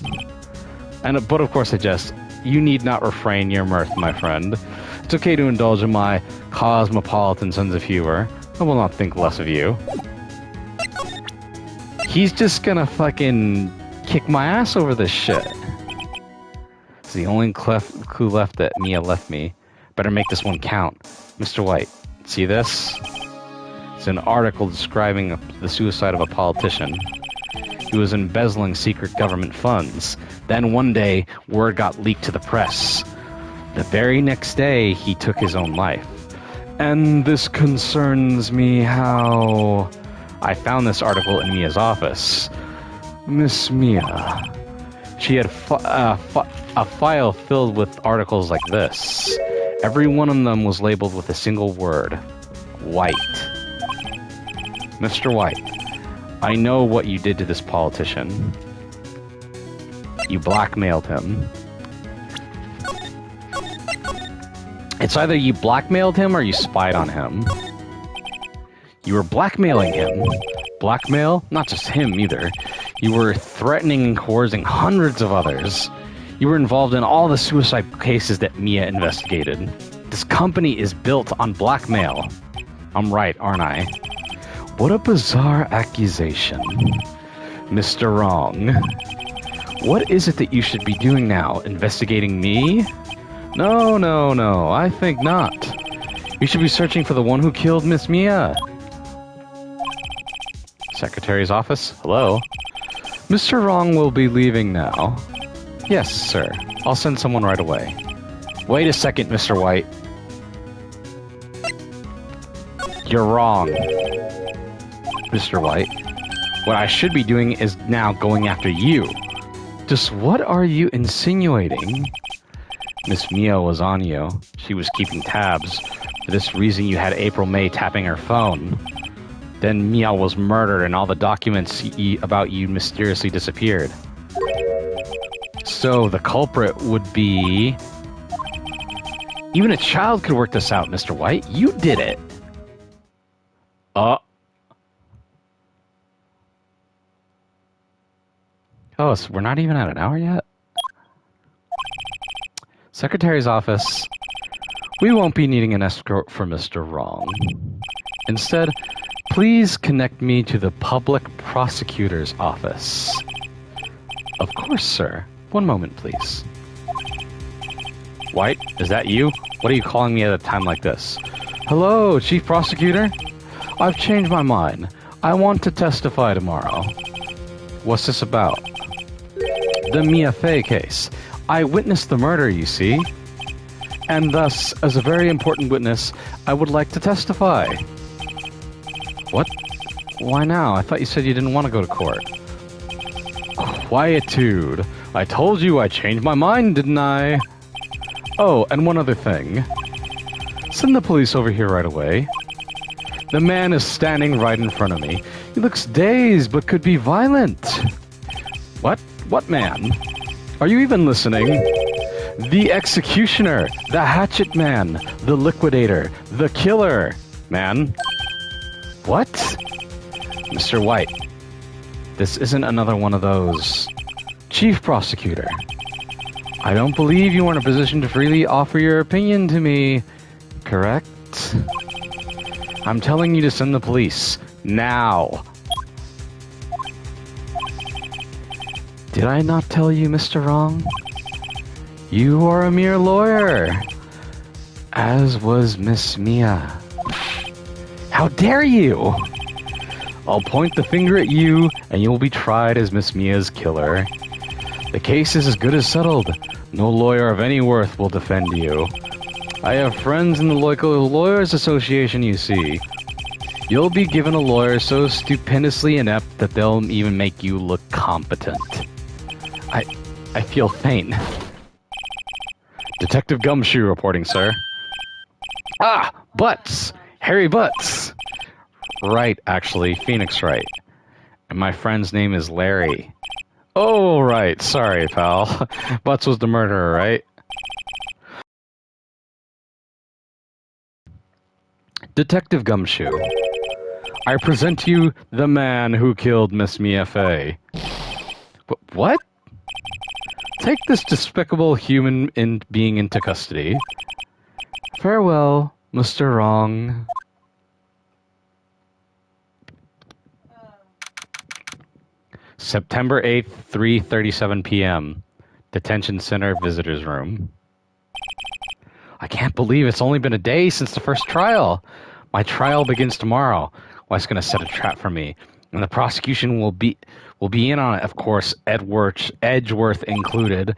But of course I jest. You need not refrain your mirth, my friend. It's okay to indulge in my cosmopolitan sense of humor. I will not think less of you. He's just gonna fucking kick my ass over this shit. It's the only clue left that Mia left me. Better make this one count. Mr. White, see this? It's an article describing the suicide of a politician. He was embezzling secret government funds. Then one day, word got leaked to the press. The very next day, he took his own life. And this concerns me how... I found this article in Mia's office. Miss Mia. She had a file filled with articles like this. Every one of them was labeled with a single word. White. Mr. White, I know what you did to this politician. You blackmailed him. It's either you blackmailed him or you spied on him. You were blackmailing him. Blackmail? Not just him, either. You were threatening and coercing hundreds of others. You were involved in all the suicide cases that Mia investigated. This company is built on blackmail. I'm right, aren't I? What a bizarre accusation. Mr. Wrong. What is it that you should be doing now? Investigating me? No, I think not. You should be searching for the one who killed Miss Mia. Secretary's office? Hello? Mr. Wrong will be leaving now. Yes, sir. I'll send someone right away. Wait a second, Mr. White. You're wrong. Mr. White. What I should be doing is now going after you. Just what are you insinuating? Miss Mia was on you. She was keeping tabs. For this reason, you had April May tapping her phone. Then Mia was murdered and all the documents about you mysteriously disappeared. So the culprit would be... Even a child could work this out, Mr. White. You did it. Oh, so we're not even at an hour yet? Secretary's office. We won't be needing an escort for Mr. Wrong. Instead, please connect me to the public prosecutor's office. Of course, sir. One moment, please. White, is that you? What are you calling me at a time like this? Hello, Chief Prosecutor? I've changed my mind. I want to testify tomorrow. What's this about? The Mia Fey case. I witnessed the murder, you see. And thus, as a very important witness, I would like to testify. What? Why now? I thought you said you didn't want to go to court. Quietude. I told you I changed my mind, didn't I? Oh, and one other thing. Send the police over here right away. The man is standing right in front of me. He looks dazed, but could be violent. What? What man? Are you even listening? The executioner, the hatchet man, the liquidator, the killer, man. What? Mr. White, this isn't another one of those. Chief Prosecutor, I don't believe you are in a position to freely offer your opinion to me, correct? I'm telling you to send the police, now. Did I not tell you, Mr. Wrong? You are a mere lawyer, as was Miss Mia. How dare you! I'll point the finger at you, and you will be tried as Miss Mia's killer. The case is as good as settled. No lawyer of any worth will defend you. I have friends in the local Lawyers Association, you see. You'll be given a lawyer so stupendously inept that they'll even make you look competent. I feel faint. Detective Gumshoe reporting, sir. Ah! Butts! Harry Butts! Right, actually. Phoenix Wright. And my friend's name is Larry. Oh, right. Sorry, pal. Butts was the murderer, right? Detective Gumshoe. I present to you the man who killed Miss Mia Fey. What? Take this despicable human being into custody. Farewell, Mr. Wrong. September 8th, 3:37 p.m. Detention Center Visitors Room. I can't believe it's only been a day since the first trial. My trial begins tomorrow. Wife's going to set a trap for me. And the prosecution will be in on it, of course, Edgeworth included.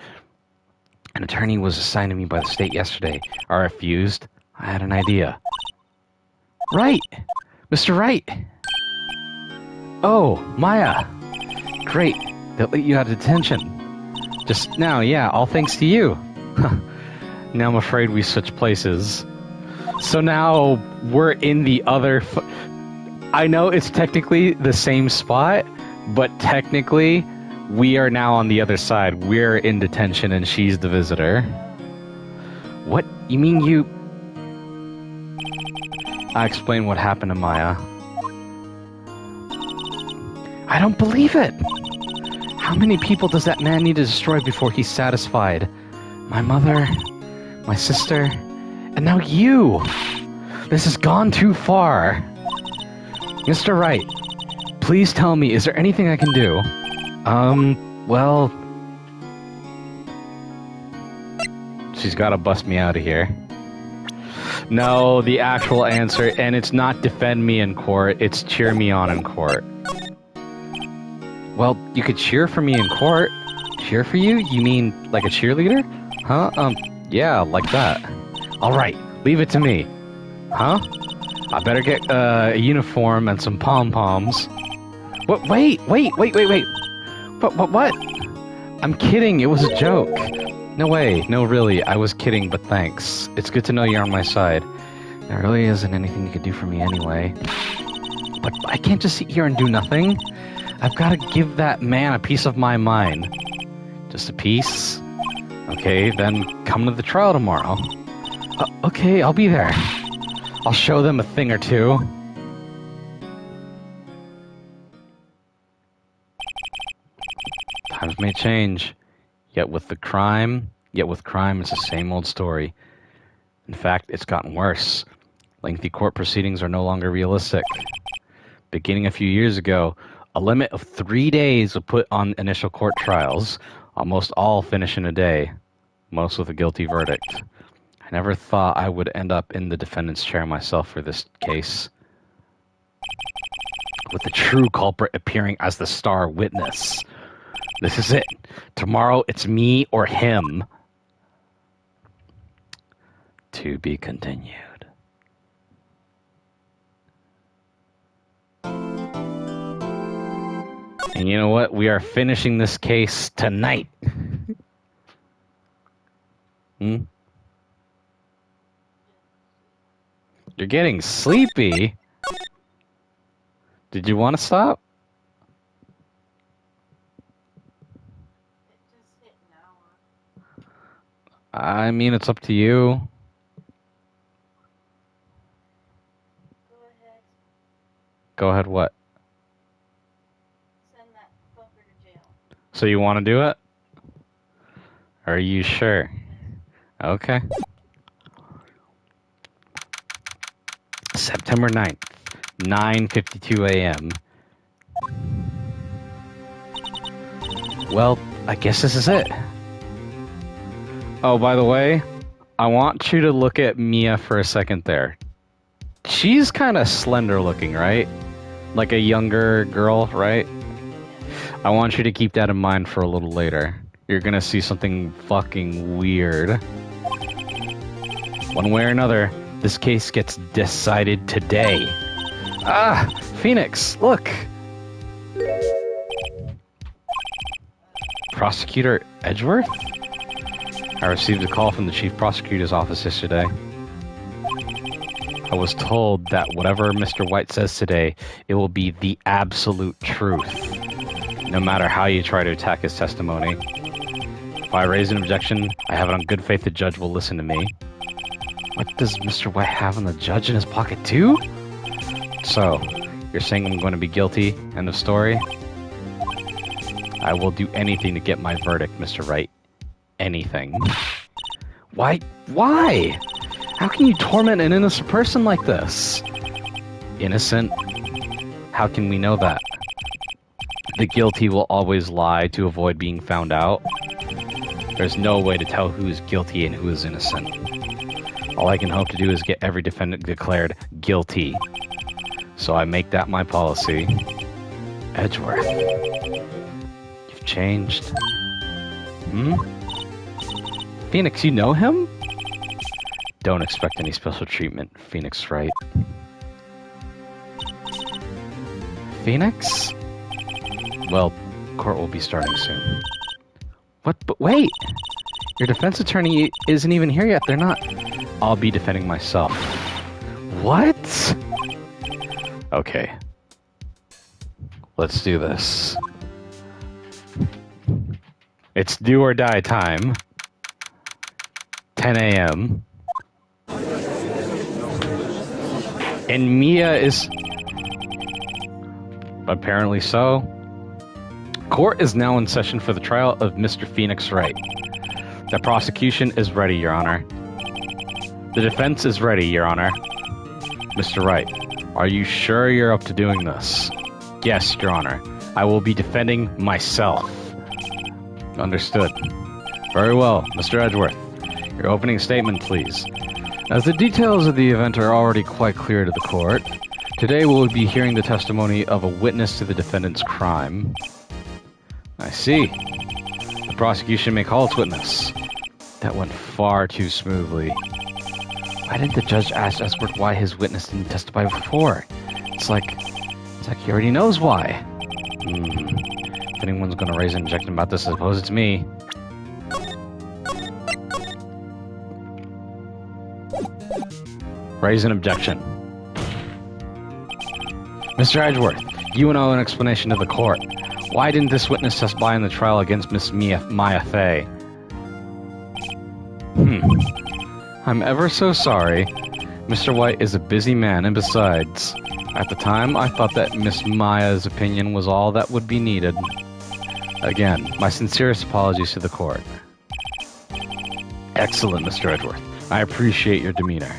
An attorney was assigned to me by the state yesterday. I refused. I had an idea. Wright! Mr. Wright! Oh, Maya! Great. They'll let you out of detention. Just now, yeah, all thanks to you. Now I'm afraid we switch places. So now we're in the other... I know it's technically the same spot, but technically we are now on the other side. We're in detention and she's the visitor. What? You mean you... I explained what happened to Maya. I don't believe it! How many people does that man need to destroy before he's satisfied? My mother, my sister, and now you! This has gone too far. Mr. Wright, please tell me, is there anything I can do? Well... She's gotta bust me out of here. No, the actual answer, and it's not defend me in court, it's cheer me on in court. Well, you could cheer for me in court. Cheer for you? You mean like a cheerleader? Huh? Yeah, like that. Alright, leave it to me. Huh? I better get a uniform and some pom-poms. What? Wait! What? I'm kidding, it was a joke. No way, no really, I was kidding, but thanks. It's good to know you're on my side. There really isn't anything you could do for me anyway. But I can't just sit here and do nothing. I've got to give that man a piece of my mind. Just a piece? Okay, then come to the trial tomorrow. Okay, I'll be there. I'll show them a thing or two. Times may change. Yet with crime, it's the same old story. In fact, it's gotten worse. Lengthy court proceedings are no longer realistic. Beginning a few years ago, a limit of 3 days was put on initial court trials. Almost all finish in a day, most with a guilty verdict. I never thought I would end up in the defendant's chair myself for this case, with the true culprit appearing as the star witness. This is it. Tomorrow it's me or him. To be continued. And you know what? We are finishing this case tonight. You're getting sleepy. Did you want to stop? It just hit an hour. I mean, it's up to you. Go ahead. Go ahead, what? Send that fucker to jail. So you want to do it? Are you sure? Okay. September 9th, 9:52 a.m. Well, I guess this is it. Oh, by the way, I want you to look at Mia for a second there. She's kind of slender looking, right? Like a younger girl, right? I want you to keep that in mind for a little later. You're gonna see something fucking weird. One way or another, this case gets decided today. Ah, Phoenix, look! Prosecutor Edgeworth? I received a call from the Chief Prosecutor's office yesterday. I was told that whatever Mr. White says today, it will be the absolute truth, no matter how you try to attack his testimony. If I raise an objection, I have it on good faith the judge will listen to me. What does Mr. White have on the judge in his pocket too? So, you're saying I'm going to be guilty? End of story? I will do anything to get my verdict, Mr. Wright. Anything. Why? Why? How can you torment an innocent person like this? Innocent? How can we know that? The guilty will always lie to avoid being found out. There's no way to tell who is guilty and who is innocent. All I can hope to do is get every defendant declared guilty. So I make that my policy. Edgeworth. You've changed. Phoenix, you know him? Don't expect any special treatment, Phoenix Wright. Phoenix? Well, court will be starting soon. What? But wait! Your defense attorney isn't even here yet. They're not. I'll be defending myself. What? Okay. Let's do this. It's do or die time. 10 a.m. And Mia is... Apparently so. Court is now in session for the trial of Mr. Phoenix Wright. The prosecution is ready, Your Honor. The defense is ready, Your Honor. Mr. Wright, are you sure you're up to doing this? Yes, Your Honor. I will be defending myself. Understood. Very well, Mr. Edgeworth. Your opening statement, please. As the details of the event are already quite clear to the court, today we'll be hearing the testimony of a witness to the defendant's crime. I see. The prosecution may call its witness. That went far too smoothly. Why didn't the judge ask Edgeworth why his witness didn't testify before? It's like he already knows why. If anyone's gonna raise an objection about this, I suppose it's me. Raise an objection. Mr. Edgeworth, you owe an explanation to the court. Why didn't this witness testify in the trial against Miss Maya Fey? I'm ever so sorry. Mr. White is a busy man, and besides, at the time, I thought that Miss Maya's opinion was all that would be needed. Again, my sincerest apologies to the court. Excellent, Mr. Edgeworth. I appreciate your demeanor.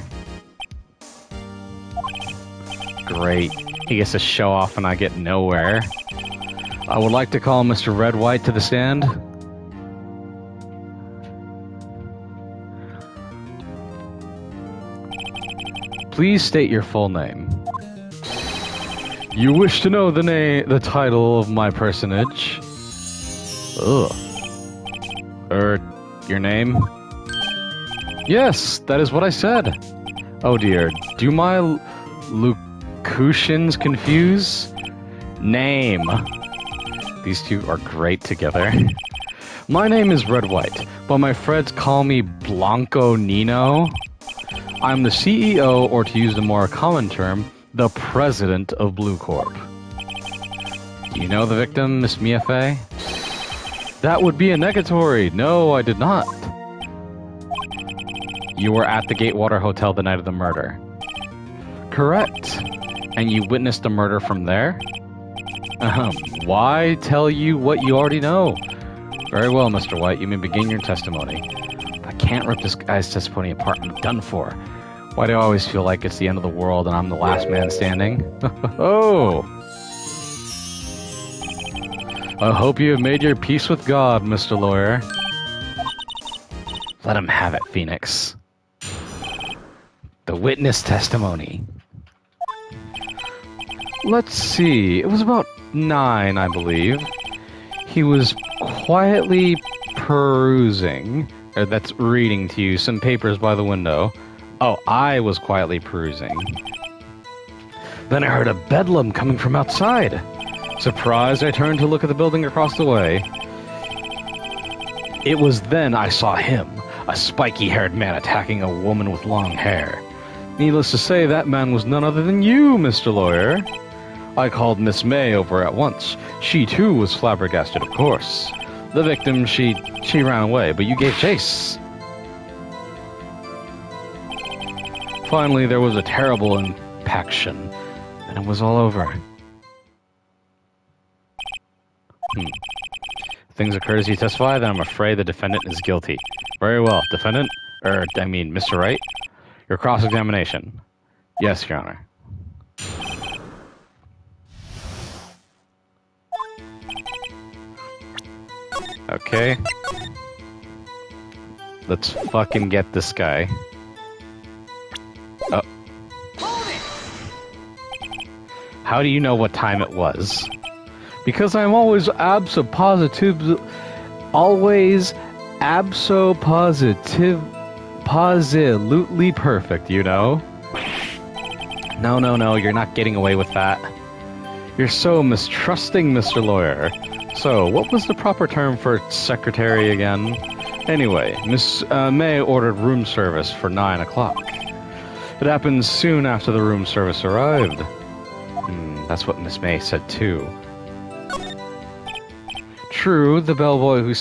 Great. He gets to show off and I get nowhere. I would like to call Mr. Red White to the stand. Please state your full name. You wish to know the title of my personage? Ugh. Your name? Yes, that is what I said. Oh dear, do my locutions confuse? Name. These two are great together. My name is Red White, but my friends call me Blanco Nino. I'm the CEO, or to use the more common term, the president of Blue Corp. Do you know the victim, Miss Mia Fey? That would be a negatory. No, I did not. You were at the Gatewater Hotel the night of the murder. Correct. And you witnessed the murder from there? Why tell you what you already know? Very well, Mr. White, you may begin your testimony. I can't rip this guy's testimony apart. I'm done for. Why do I always feel like it's the end of the world and I'm the last man standing? Oh! I hope you have made your peace with God, Mr. Lawyer. Let him have it, Phoenix. The witness testimony. Let's see. It was about 9, I believe. He was quietly perusing, or that's reading to you, some papers by the window. Oh, I was quietly perusing. Then I heard a bedlam coming from outside. Surprised, I turned to look at the building across the way. It was then I saw him, a spiky-haired man attacking a woman with long hair. Needless to say, that man was none other than you, Mr. Lawyer. I called Miss May over at once. She, too, was flabbergasted, of course. The victim, she ran away, but you gave chase. Finally, there was a terrible impaction, and it was all over. Things occurred as you testify, then I'm afraid the defendant is guilty. Very well, defendant, Mr. Wright, your cross-examination. Yes, Your Honor. Okay. Let's fucking get this guy. Oh. How do you know what time it was? Because I'm always absolutely perfect, you know? No, you're not getting away with that. You're so mistrusting, Mr. Lawyer. So, what was the proper term for secretary again? Anyway, Miss May ordered room service for 9 o'clock. It happened soon after the room service arrived. That's what Miss May said too. True, the bellboy who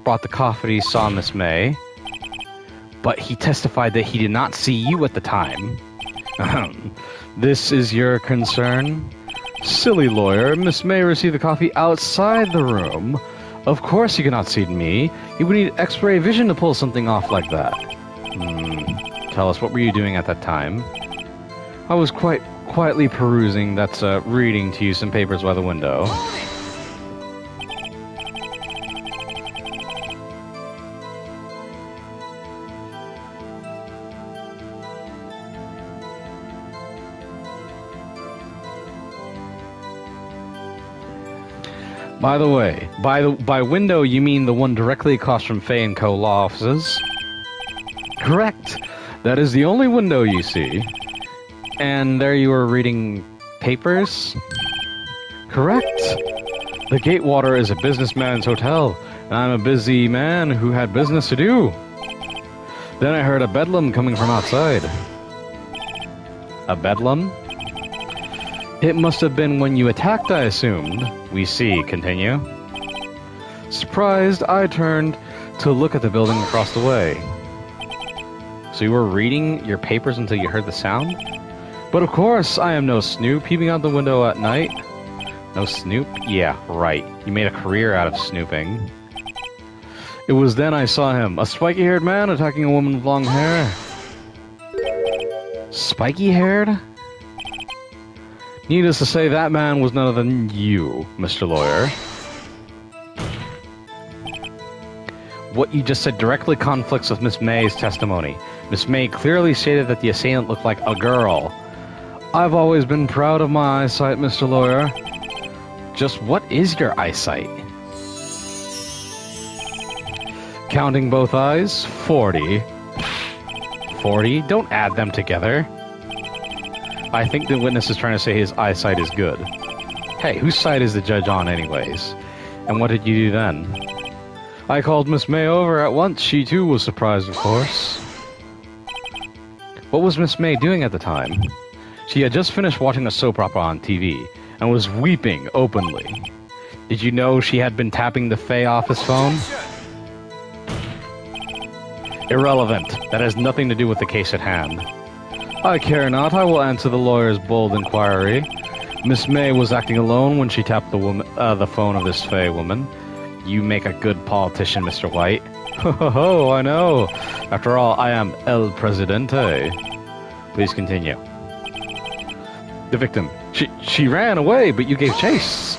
brought the coffee saw Miss May, but he testified that he did not see you at the time. This is your concern? Silly lawyer, Miss May received the coffee outside the room. Of course you cannot see me. You would need X-ray vision to pull something off like that. Tell us, what were you doing at that time? I was quietly perusing, reading to you some papers by the window. By the way, by window you mean the one directly across from Fay & Co. law offices? Correct. That is the only window you see. And there you were reading papers? Correct. The Gatewater is a businessman's hotel, and I'm a busy man who had business to do. Then I heard a bedlam coming from outside. A bedlam? It must have been when you attacked, I assumed. We see. Continue. Surprised, I turned to look at the building across the way. So you were reading your papers until you heard the sound? But of course, I am no snoop peeping out the window at night. No snoop? Yeah, right. You made a career out of snooping. It was then I saw him, a spiky-haired man attacking a woman with long hair. Spiky-haired? Needless to say, that man was none other than you, Mr. Lawyer. What you just said directly conflicts with Miss May's testimony. Miss May clearly stated that the assailant looked like a girl. I've always been proud of my eyesight, Mr. Lawyer. Just what is your eyesight? Counting both eyes, 40. 40? Don't add them together. I think the witness is trying to say his eyesight is good. Hey, whose side is the judge on anyways? And what did you do then? I called Miss May over at once. She too was surprised, of course. What was Miss May doing at the time? She had just finished watching a soap opera on TV and was weeping openly. Did you know she had been tapping the Fay office phone? Irrelevant. That has nothing to do with the case at hand. I care not. I will answer the lawyer's bold inquiry. Miss May was acting alone when she tapped the phone of this Fay woman. You make a good politician, Mr. White. Ho, I know. After all, I am El Presidente. Please continue. The victim. She ran away, but you gave chase.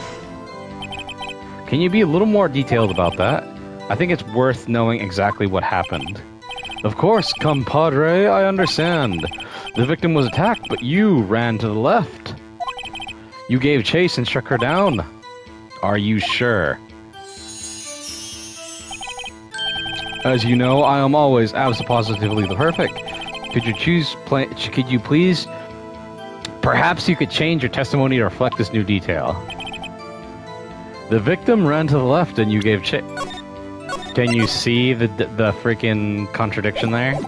Can you be a little more detailed about that? I think it's worth knowing exactly what happened. Of course, compadre, I understand. The victim was attacked, but you ran to the left. You gave chase and struck her down. Are you sure? As you know, I am always absolutely the perfect. Could you please? Perhaps you could change your testimony to reflect this new detail. The victim ran to the left and you gave chase. Can you see the freaking contradiction there?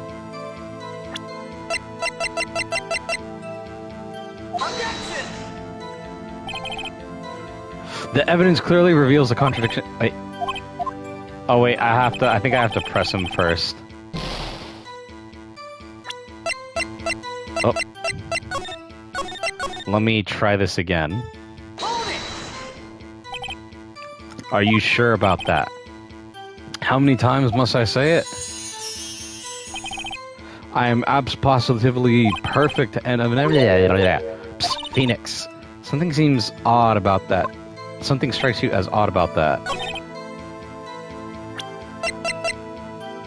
The evidence clearly reveals the contradiction. Wait. Oh wait, I think I have to press him first. Oh. Let me try this again. Are you sure about that? How many times must I say it? I am positively perfect and Psst, Phoenix. Something seems odd about that. Something strikes you as odd about that.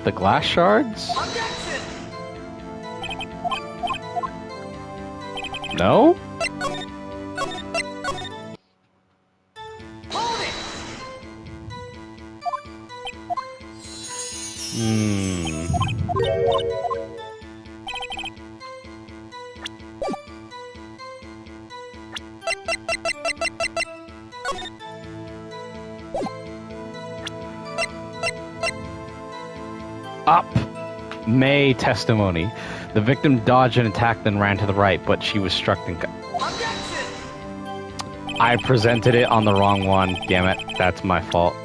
The glass shards? Objection! No? Hold it! Hmm. Up. May testimony. The victim dodged an attack, then ran to the right, but she was struck and... Objection! I presented it on the wrong one. Damn it. That's my fault.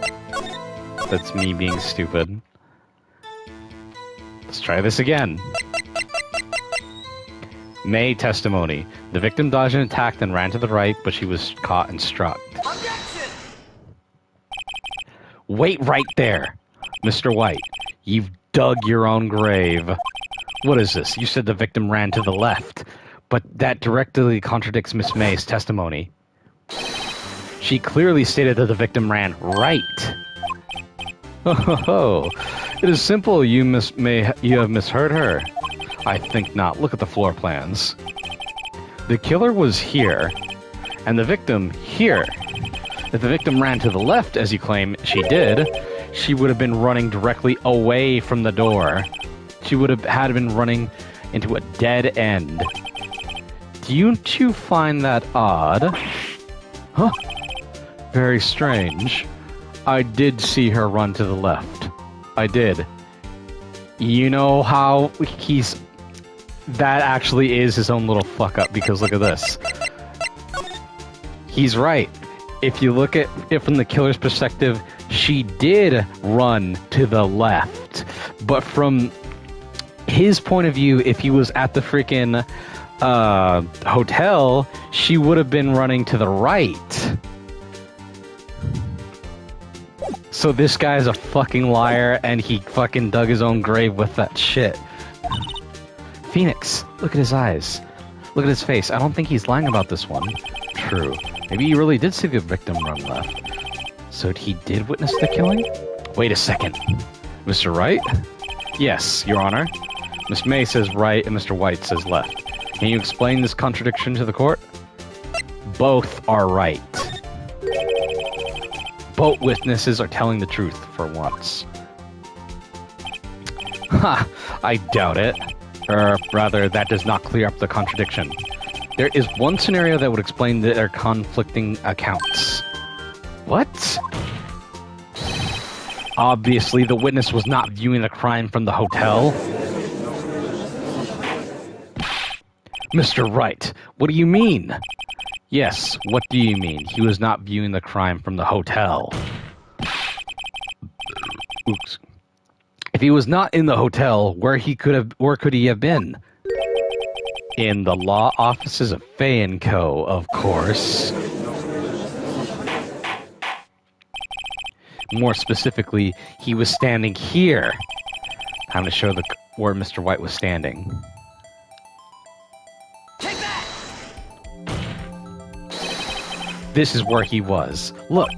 That's me being stupid. Let's try this again. May testimony. The victim dodged an attack, then ran to the right, but she was caught and struck. Objection! Wait right there, Mr. White. You've dug your own grave. What is this? You said the victim ran to the left, but that directly contradicts Miss May's testimony. She clearly stated that the victim ran right. Oh, it is simple. You have misheard her. I think not. Look at the floor plans. The killer was here, and the victim here. If the victim ran to the left, as you claim she did, she would have been running directly away from the door. She would have had been running into a dead end. Don't you find that odd? Huh? Very strange. I did see her run to the left. I did. You know how he's... That actually is his own little fuck up, because look at this. He's right. If you look at it from the killer's perspective, she did run to the left. But from his point of view, if he was at the freaking hotel, she would have been running to the right. So this guy's a fucking liar, and he fucking dug his own grave with that shit. Phoenix, look at his eyes. Look at his face. I don't think he's lying about this one. True. Maybe he really did see the victim run left. So he did witness the killing? Wait a second. Mr. Wright? Yes, Your Honor. Miss May says right and Mr. White says left. Can you explain this contradiction to the court? Both are right. Both witnesses are telling the truth for once. Ha! I doubt it. Or rather, that does not clear up the contradiction. There is one scenario that would explain their conflicting accounts. What? Obviously, the witness was not viewing the crime from the hotel. Mr. Wright, what do you mean? Yes, what do you mean? He was not viewing the crime from the hotel. Oops. If he was not in the hotel, where could he have been? In the law offices of Fay & Co., of course. More specifically, he was standing here. Time to show where Mr. White was standing. Take that! This is where he was. Look,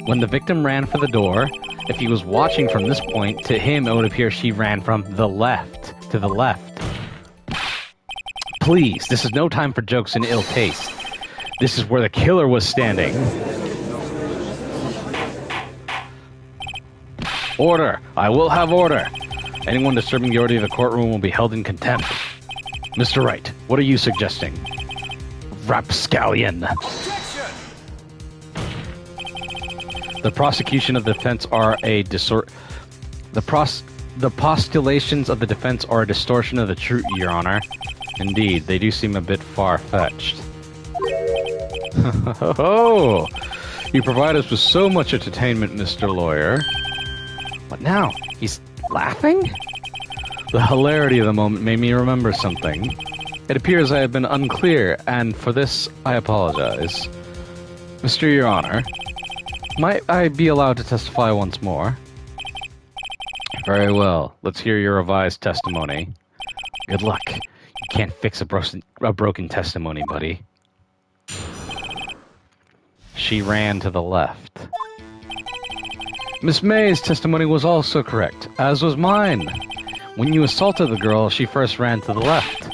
when the victim ran for the door, if he was watching from this point, to him it would appear she ran from the left to the left. Please, this is no time for jokes and ill taste. This is where the killer was standing. Order! I will have order! Anyone disturbing the order of the courtroom will be held in contempt. Mr. Wright, what are you suggesting? Rapscallion. Objection! The prosecution of the defense are a The postulations of the defense are a distortion of the truth, Your Honor. Indeed, they do seem a bit far-fetched. Oh, you provide us with so much entertainment, Mr. Lawyer. What now? He's laughing? The hilarity of the moment made me remember something. It appears I have been unclear, and for this I apologize. Mr. Your Honor, might I be allowed to testify once more? Very well. Let's hear your revised testimony. Good luck. You can't fix a broken testimony, buddy. She ran to the left. Miss May's testimony was also correct, as was mine. When you assaulted the girl, she first ran to the left.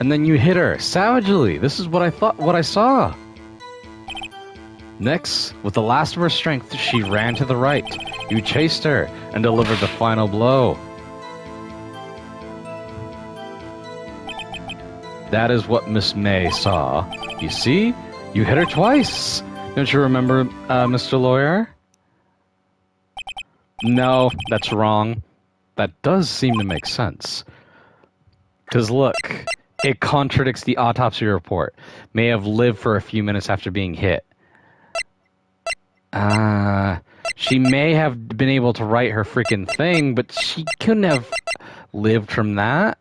And then you hit her, savagely. This is what I saw. Next, with the last of her strength, she ran to the right. You chased her and delivered the final blow. That is what Miss May saw. You see? You hit her twice. Don't you remember, Mr. Lawyer? No, that's wrong. That does seem to make sense. Because look, it contradicts the autopsy report. May have lived for a few minutes after being hit. She may have been able to write her freaking thing, but she couldn't have lived from that.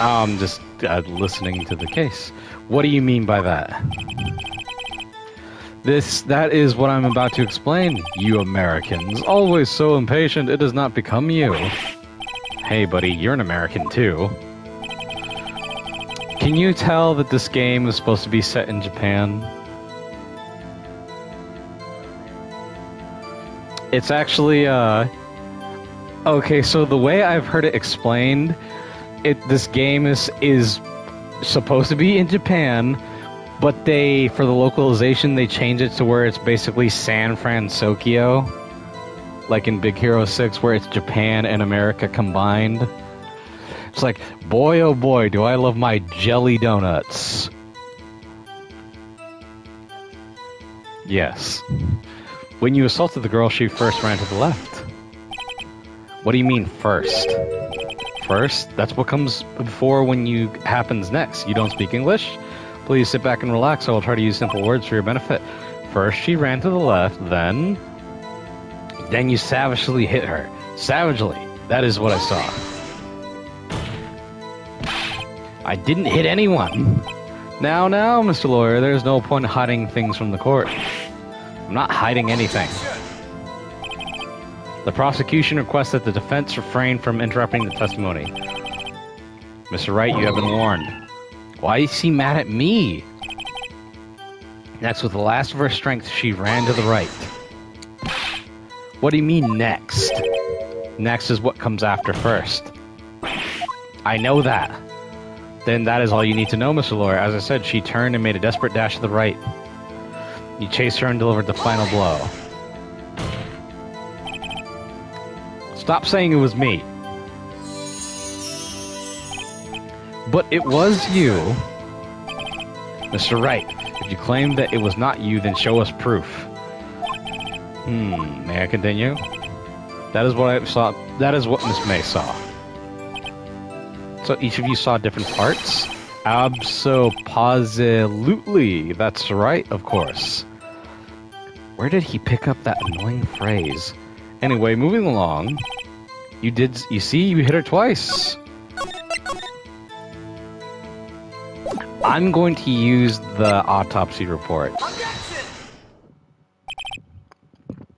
I'm just listening to the case. What do you mean by that? That is what I'm about to explain. You Americans, always so impatient, it does not become you. Hey buddy, you're an American too. Can you tell that this game is supposed to be set in Japan? It's actually, okay, so the way I've heard it explained, this game is supposed to be in Japan, but for the localization, they change it to where it's basically San Francisco, like in Big Hero 6, where it's Japan and America combined. It's like, boy oh boy, do I love my jelly donuts. Yes. When you assaulted the girl, she first ran to the left. What do you mean, first? First? That's what comes before happens next. You don't speak English? Please sit back and relax. I will try to use simple words for your benefit. First, she ran to the left, then you savagely hit her. Savagely. That is what I saw. I didn't hit anyone. Now, Mr. Lawyer, there's no point in hiding things from the court. I'm not hiding anything. The prosecution requests that the defense refrain from interrupting the testimony. Mr. Wright, you have been warned. Why is he mad at me? Next, with the last of her strength, she ran to the right. What do you mean, next? Next is what comes after first. I know that. Then that is all you need to know, Mr. Lawyer. As I said, she turned and made a desperate dash to the right. You chased her and delivered the final blow. Stop saying it was me. But it was you. Mr. Wright, if you claim that it was not you, then show us proof. May I continue? That is what I saw. That is what Miss May saw. So each of you saw different parts? Abso-positively. That's right, of course. Where did he pick up that annoying phrase? Anyway, moving along. You see, you hit her twice. I'm going to use the autopsy report.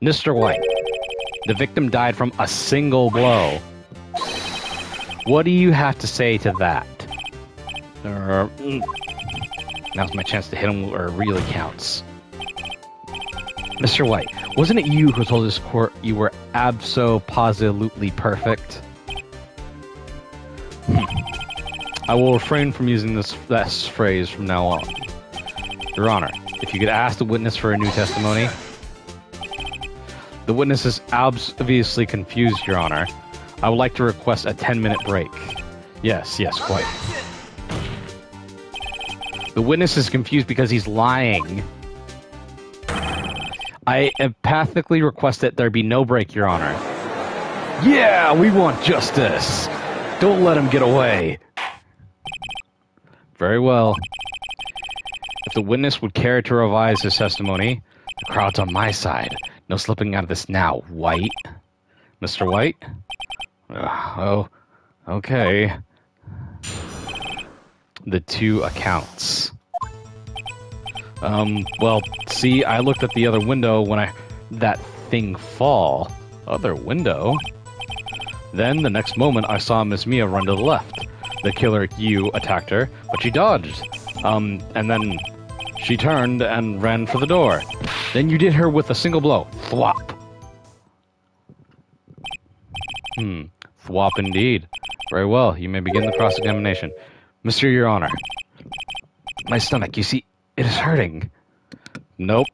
Mr. White, the victim died from a single blow. What do you have to say to that? Now's my chance to hit him where it really counts. Mr. White, wasn't it you who told this court you were abso-positively perfect? I will refrain from using this phrase from now on. Your Honor, if you could ask the witness for a new testimony. The witness is obviously confused, Your Honor. I would like to request a 10-minute break. Yes, quite. The witness is confused because he's lying. I empathically request that there be no break, Your Honor. Yeah, we want justice. Don't let him get away. Very well. If the witness would care to revise his testimony, the crowd's on my side. No slipping out of this now, White. Mr. White? Oh, okay. The two accounts. Well, see, I looked at the other window when that thing fall. Other window? Then, the next moment, I saw Miss Mia run to the left. The killer, you, attacked her, but she dodged. And then she turned and ran for the door. Then you did her with a single blow. Thwop. Thwop indeed. Very well, you may begin the cross-examination. Mr. Your Honor. My stomach, you see, it is hurting. Nope.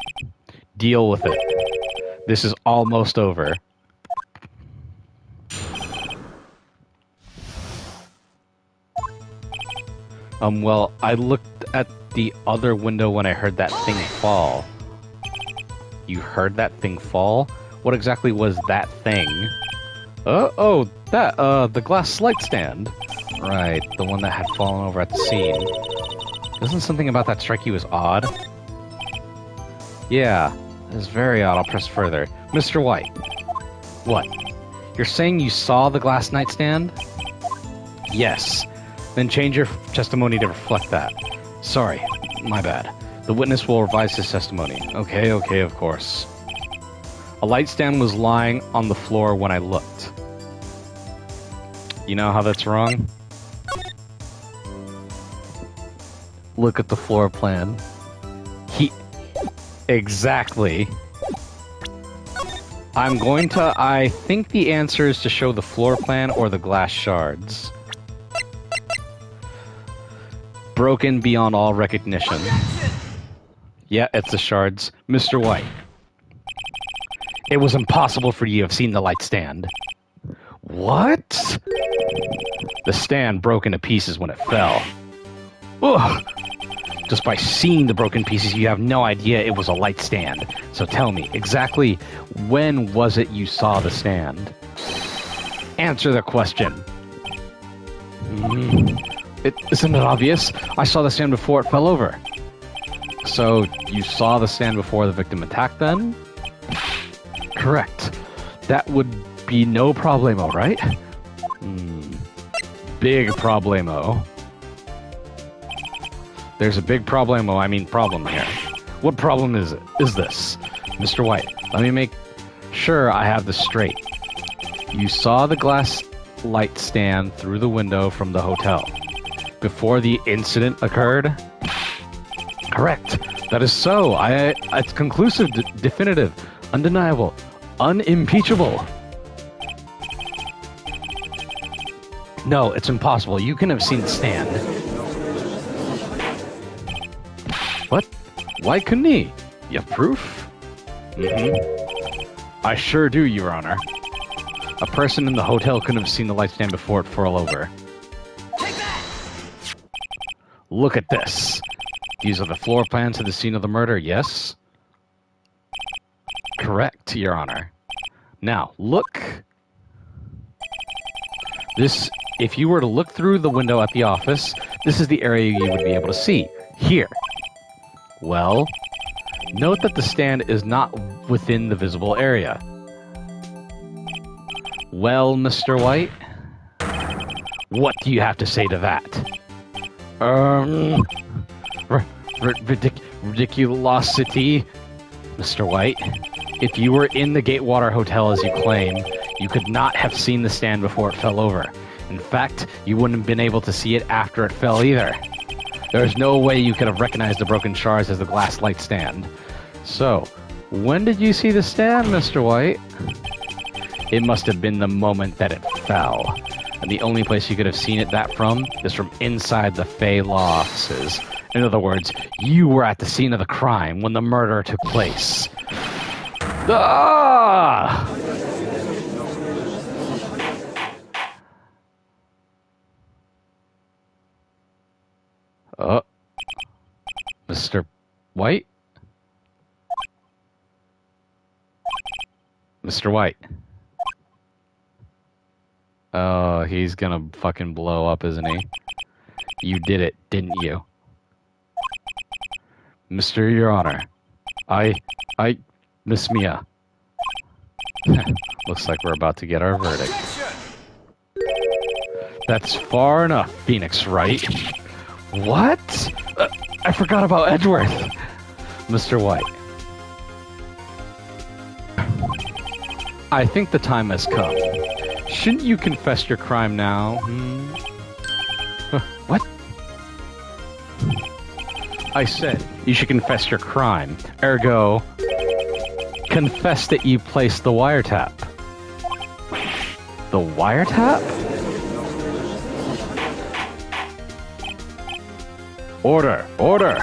Deal with it. This is almost over. Well, I looked at the other window when I heard that thing fall. You heard that thing fall? What exactly was that thing? The glass light stand. Right, the one that had fallen over at the scene. Doesn't something about that strike you as odd? Yeah, it's very odd. I'll press further. Mr. White. What? You're saying you saw the glass nightstand? Yes. Then change your testimony to reflect that. Sorry, my bad. The witness will revise his testimony. Okay, of course. A light stand was lying on the floor when I looked. You know how that's wrong? Look at the floor plan. Exactly. I think the answer is to show the floor plan or the glass shards. Broken beyond all recognition. Yeah, it's the shards. Mr. White. It was impossible for you to have seen the light stand. What? The stand broke into pieces when it fell. Ugh! Just by seeing the broken pieces, you have no idea it was a light stand. So tell me, exactly when was it you saw the stand? Answer the question. Isn't it obvious? I saw the stand before it fell over. So, you saw the stand before the victim attacked then? Correct. That would be no problemo, right? Big problemo. There's a big problem here. What problem is this? Mr. White, let me make sure I have this straight. You saw the glass light stand through the window from the hotel before the incident occurred? Correct. That is so. It's conclusive, definitive, undeniable, unimpeachable. No, it's impossible. You can have seen the stand. What? Why couldn't he? You have proof? I sure do, Your Honor. A person in the hotel couldn't have seen the light stand before it fell over. Take that! Look at this. These are the floor plans of the scene of the murder, yes? Correct, Your Honor. Now, look. If you were to look through the window at the office, this is the area you would be able to see. Here. Well, note that the stand is not within the visible area. Well, Mr. White? What do you have to say to that? Ridiculosity, Mr. White. If you were in the Gatewater Hotel as you claim, you could not have seen the stand before it fell over. In fact, you wouldn't have been able to see it after it fell either. There's no way you could have recognized the broken shards as the glass light stand. So, when did you see the stand, Mr. White? It must have been the moment that it fell. And the only place you could have seen it from is from inside the Fey Law offices. In other words, you were at the scene of the crime when the murder took place. Ah! Mr. White? Mr. White. Oh, he's gonna fucking blow up, isn't he? You did it, didn't you? Mr. Your Honor. Miss Mia. Looks like we're about to get our verdict. That's far enough, Phoenix Wright. What? I forgot about Edgeworth. Mr. White. I think the time has come. Shouldn't you confess your crime now? What? I said you should confess your crime. Ergo, confess that you placed the wiretap. The wiretap? Order! Order!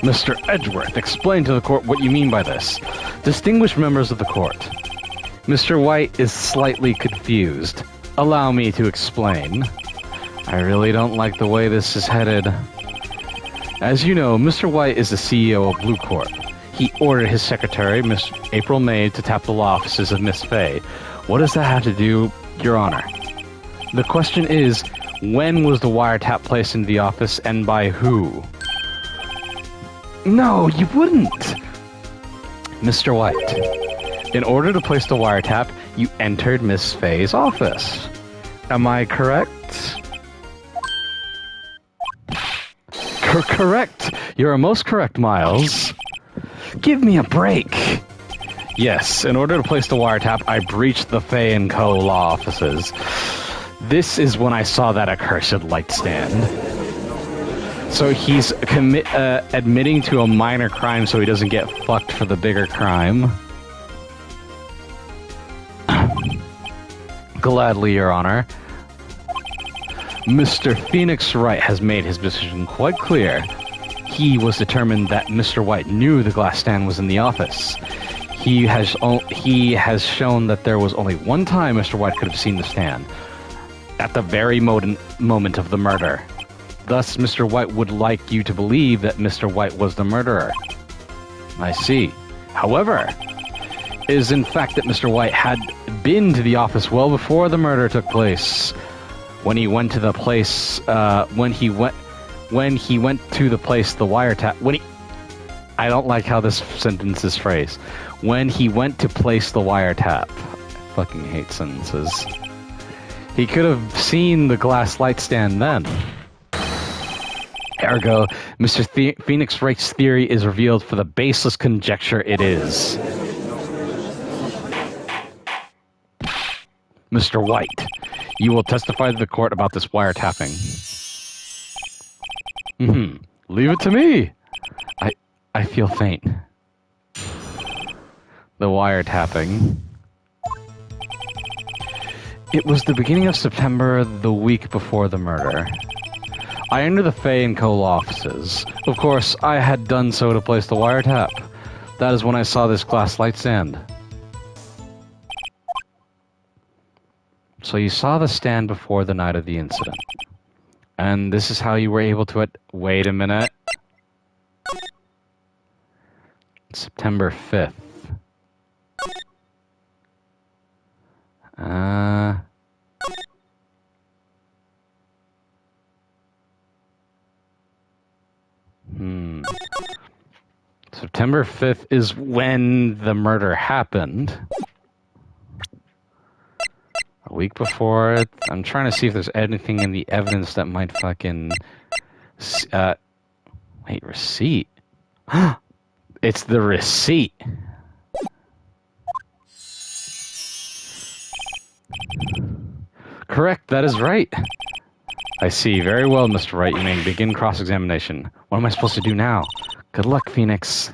Mr. Edgeworth, explain to the court what you mean by this. Distinguished members of the court. Mr. White is slightly confused. Allow me to explain. I really don't like the way this is headed. As you know, Mr. White is the CEO of Blue Corp. He ordered his secretary, Miss April May, to tap the law offices of Miss Fay. What does that have to do, Your Honor? The question is, when was the wiretap placed into the office and by who? No, you wouldn't! Mr. White, in order to place the wiretap, you entered Miss Fay's office. Am I correct? Correct! You're most correct, Miles. Give me a break! Yes, in order to place the wiretap, I breached the Fay & Co. law offices. This is when I saw that accursed light stand. So he's admitting to a minor crime so he doesn't get fucked for the bigger crime. Gladly, Your Honor. Mr. Phoenix Wright has made his decision quite clear. He was determined that Mr. White knew the glass stand was in the office. He has shown that there was only one time Mr. White could have seen the stand. At the very moment of the murder. Thus, Mr. White would like you to believe that Mr. White was the murderer. I see. However, it is in fact that Mr. White had been to the office well before the murder took place. When he went to the place, when he went to the place, the wiretap. I don't like how this sentence is phrased. When he went to place the wiretap. I fucking hate sentences. He could have seen the glass light stand then. Ergo, Mr. Phoenix Wright's theory is revealed for the baseless conjecture it is. Mr. White, you will testify to the court about this wiretapping. Leave it to me. I feel faint. The wiretapping. It was the beginning of September, the week before the murder. I entered the Fay & Co. offices. Of course, I had done so to place the wiretap. That is when I saw this glass light stand. So you saw the stand before the night of the incident. And this is how you were able to... Wait a minute. September 5th. September 5th is when the murder happened. A week before it. I'm trying to see if there's anything in the evidence that might fucking... wait, receipt? It's the receipt. Correct, that is right. I see. Very well, Mr. Wright. You may begin cross-examination. What am I supposed to do now? Good luck, Phoenix.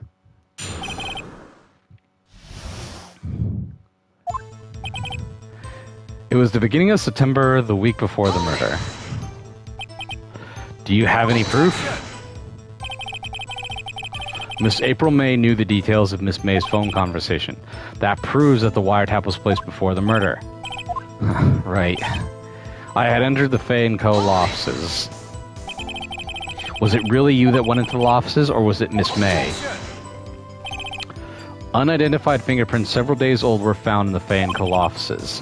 It was the beginning of September, the week before the murder. Do you have any proof? Miss April May knew the details of Miss May's phone conversation. That proves that the wiretap was placed before the murder. Right. I had entered the Fay & Co. law offices. Was it really you that went into the law offices, or was it Miss May? Unidentified fingerprints several days old were found in the Fay & Co. offices.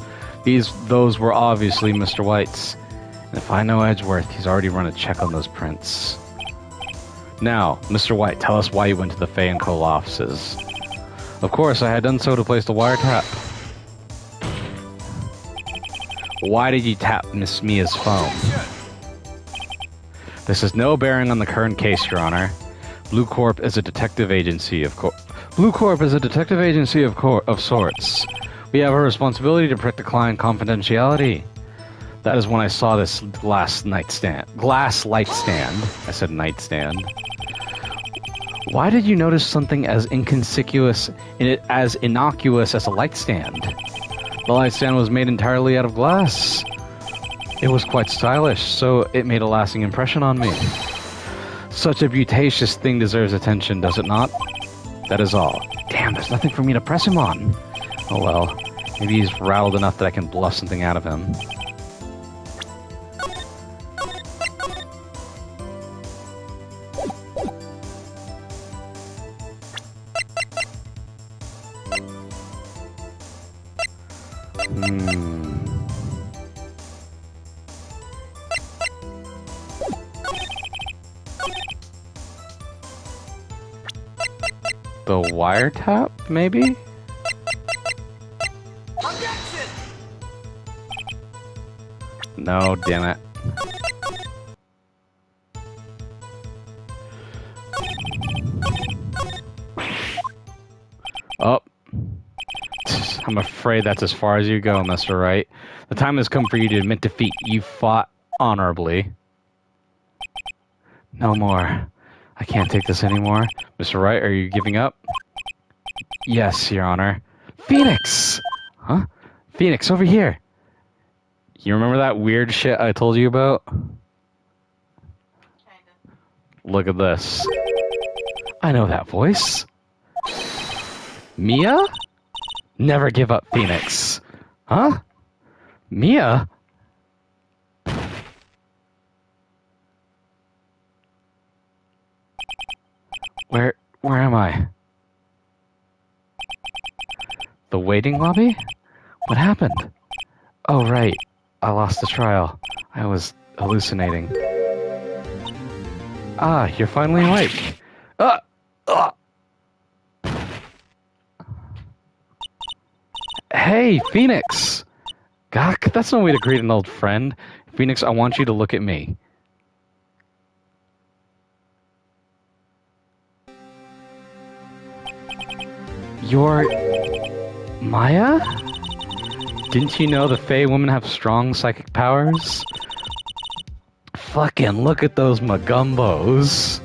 Those were obviously Mr. White's. And if I know Edgeworth, he's already run a check on those prints. Now, Mr. White, tell us why you went to the Fay & Co. offices. Of course, I had done so to place the wiretap. Why did you tap Miss Mia's phone? This has no bearing on the current case, Your Honor. Blue Corp is a detective agency of sorts. We have a responsibility to protect the client confidentiality. That is when I saw this glass light stand. I said nightstand. Why did you notice something as inconspicuous, as innocuous as a light stand? The light stand was made entirely out of glass. It was quite stylish, so it made a lasting impression on me. Such a beauteous thing deserves attention, does it not? That is all. Damn, there's nothing for me to press him on. Oh well, maybe he's rattled enough that I can bluff something out of him. The wiretap, maybe? Objection! No, damn it. Oh. I'm afraid that's as far as you go, Mr. Wright. The time has come for you to admit defeat. You fought honorably. No more. I can't take this anymore. Mr. Wright, are you giving up? Yes, Your Honor. Phoenix! Huh? Phoenix, over here! You remember that weird shit I told you about? Kinda. Look at this. I know that voice. Mia? Never give up, Phoenix. Huh? Mia? Where am I? The waiting lobby? What happened? Oh, right. I lost the trial. I was hallucinating. Ah, you're finally awake. Hey, Phoenix! Gawk, that's no way to greet an old friend. Phoenix, I want you to look at me. You're... Maya? Didn't you know the Fae women have strong psychic powers? Fucking look at those magumbos.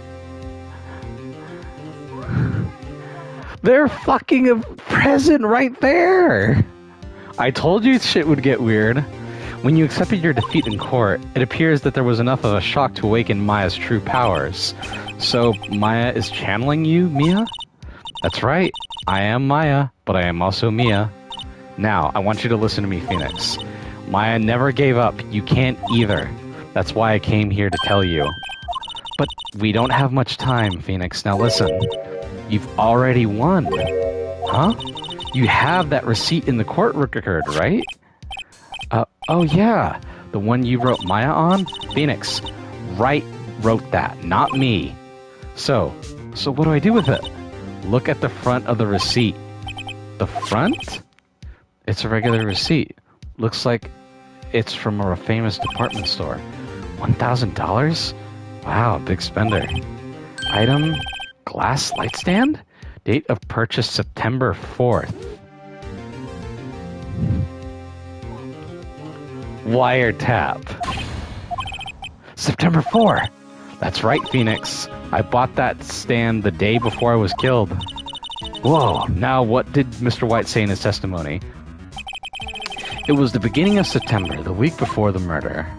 They're fucking present right there! I told you shit would get weird. When you accepted your defeat in court, it appears that there was enough of a shock to awaken Maya's true powers. So, Maya is channeling you, Mia? That's right. I am Maya, but I am also Mia. Now, I want you to listen to me, Phoenix. Maya never gave up. You can't either. That's why I came here to tell you. But we don't have much time, Phoenix. Now listen. You've already won. Huh? You have that receipt in the court record, right? Oh yeah. The one you wrote Maya on? Phoenix. Wright wrote that, not me. So what do I do with it? Look at the front of the receipt. The front? It's a regular receipt. Looks like it's from a famous department store. $1,000? Wow, big spender. Item, glass light stand? Date of purchase September 4th. Wiretap. September 4! That's right, Phoenix. I bought that stand the day before I was killed. Whoa, now what did Mr. White say in his testimony? It was the beginning of September, the week before the murder.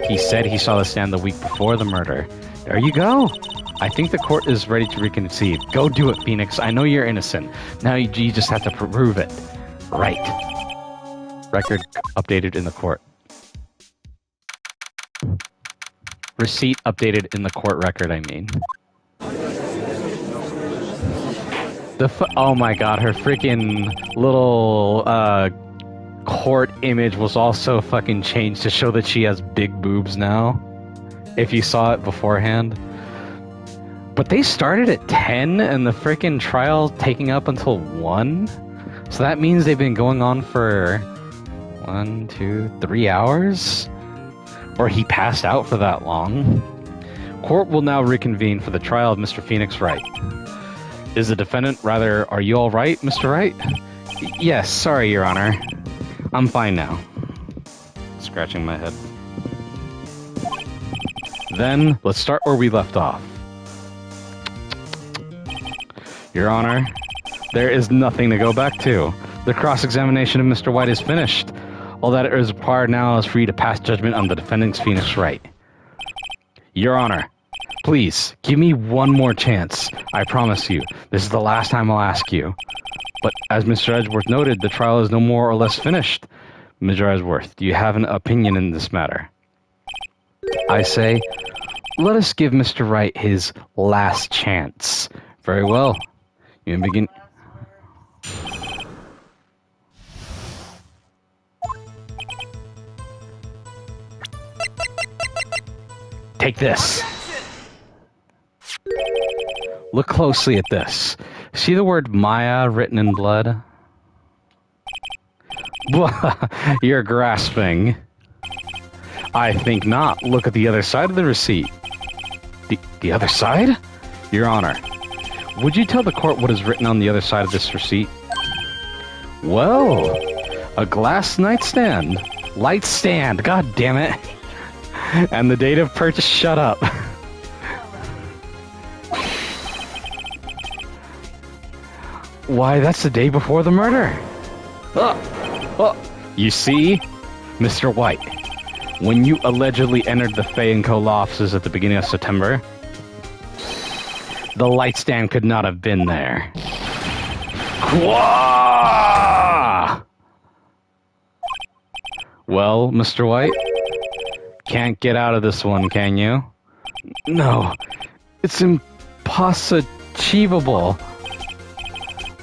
He said he saw the stand the week before the murder. There you go. I think the court is ready to reconceive. Go do it, Phoenix. I know you're innocent. Now you just have to prove it. Right. Record updated in the court. Receipt updated in the court record, I mean. Oh my god, her freaking little, court image was also fucking changed to show that she has big boobs now. If you saw it beforehand. But they started at 10 and the freaking trial taking up until 1? So that means they've been going on for 1, 2, 3 hours? Or he passed out for that long. Court will now reconvene for the trial of Mr. Phoenix Wright. Is the defendant, rather, are you all right, Mr. Wright? Yes, sorry, Your Honor. I'm fine now. Scratching my head. Then, let's start where we left off. Your Honor, there is nothing to go back to. The cross-examination of Mr. White is finished. All that is required now is for you to pass judgment on the defendant's Phoenix Wright. Your Honor, please, give me one more chance. I promise you, this is the last time I'll ask you. But as Mr. Edgeworth noted, the trial is no more or less finished. Mr. Edgeworth, do you have an opinion in this matter? I say, let us give Mr. Wright his last chance. Very well. You may begin. Take this. Look closely at this. See the word Maya written in blood? You're grasping. I think not. Look at the other side of the receipt. The other side? Your Honor, would you tell the court what is written on the other side of this receipt? Well, a glass nightstand. Light stand, god damn it. And the date of purchase, shut up. Why, that's the day before the murder. You see, Mr. White, when you allegedly entered the Fay & Co. law offices at the beginning of September, the light stand could not have been there. Quah! Well, Mr. White, can't get out of this one, can you? No, it's impossible.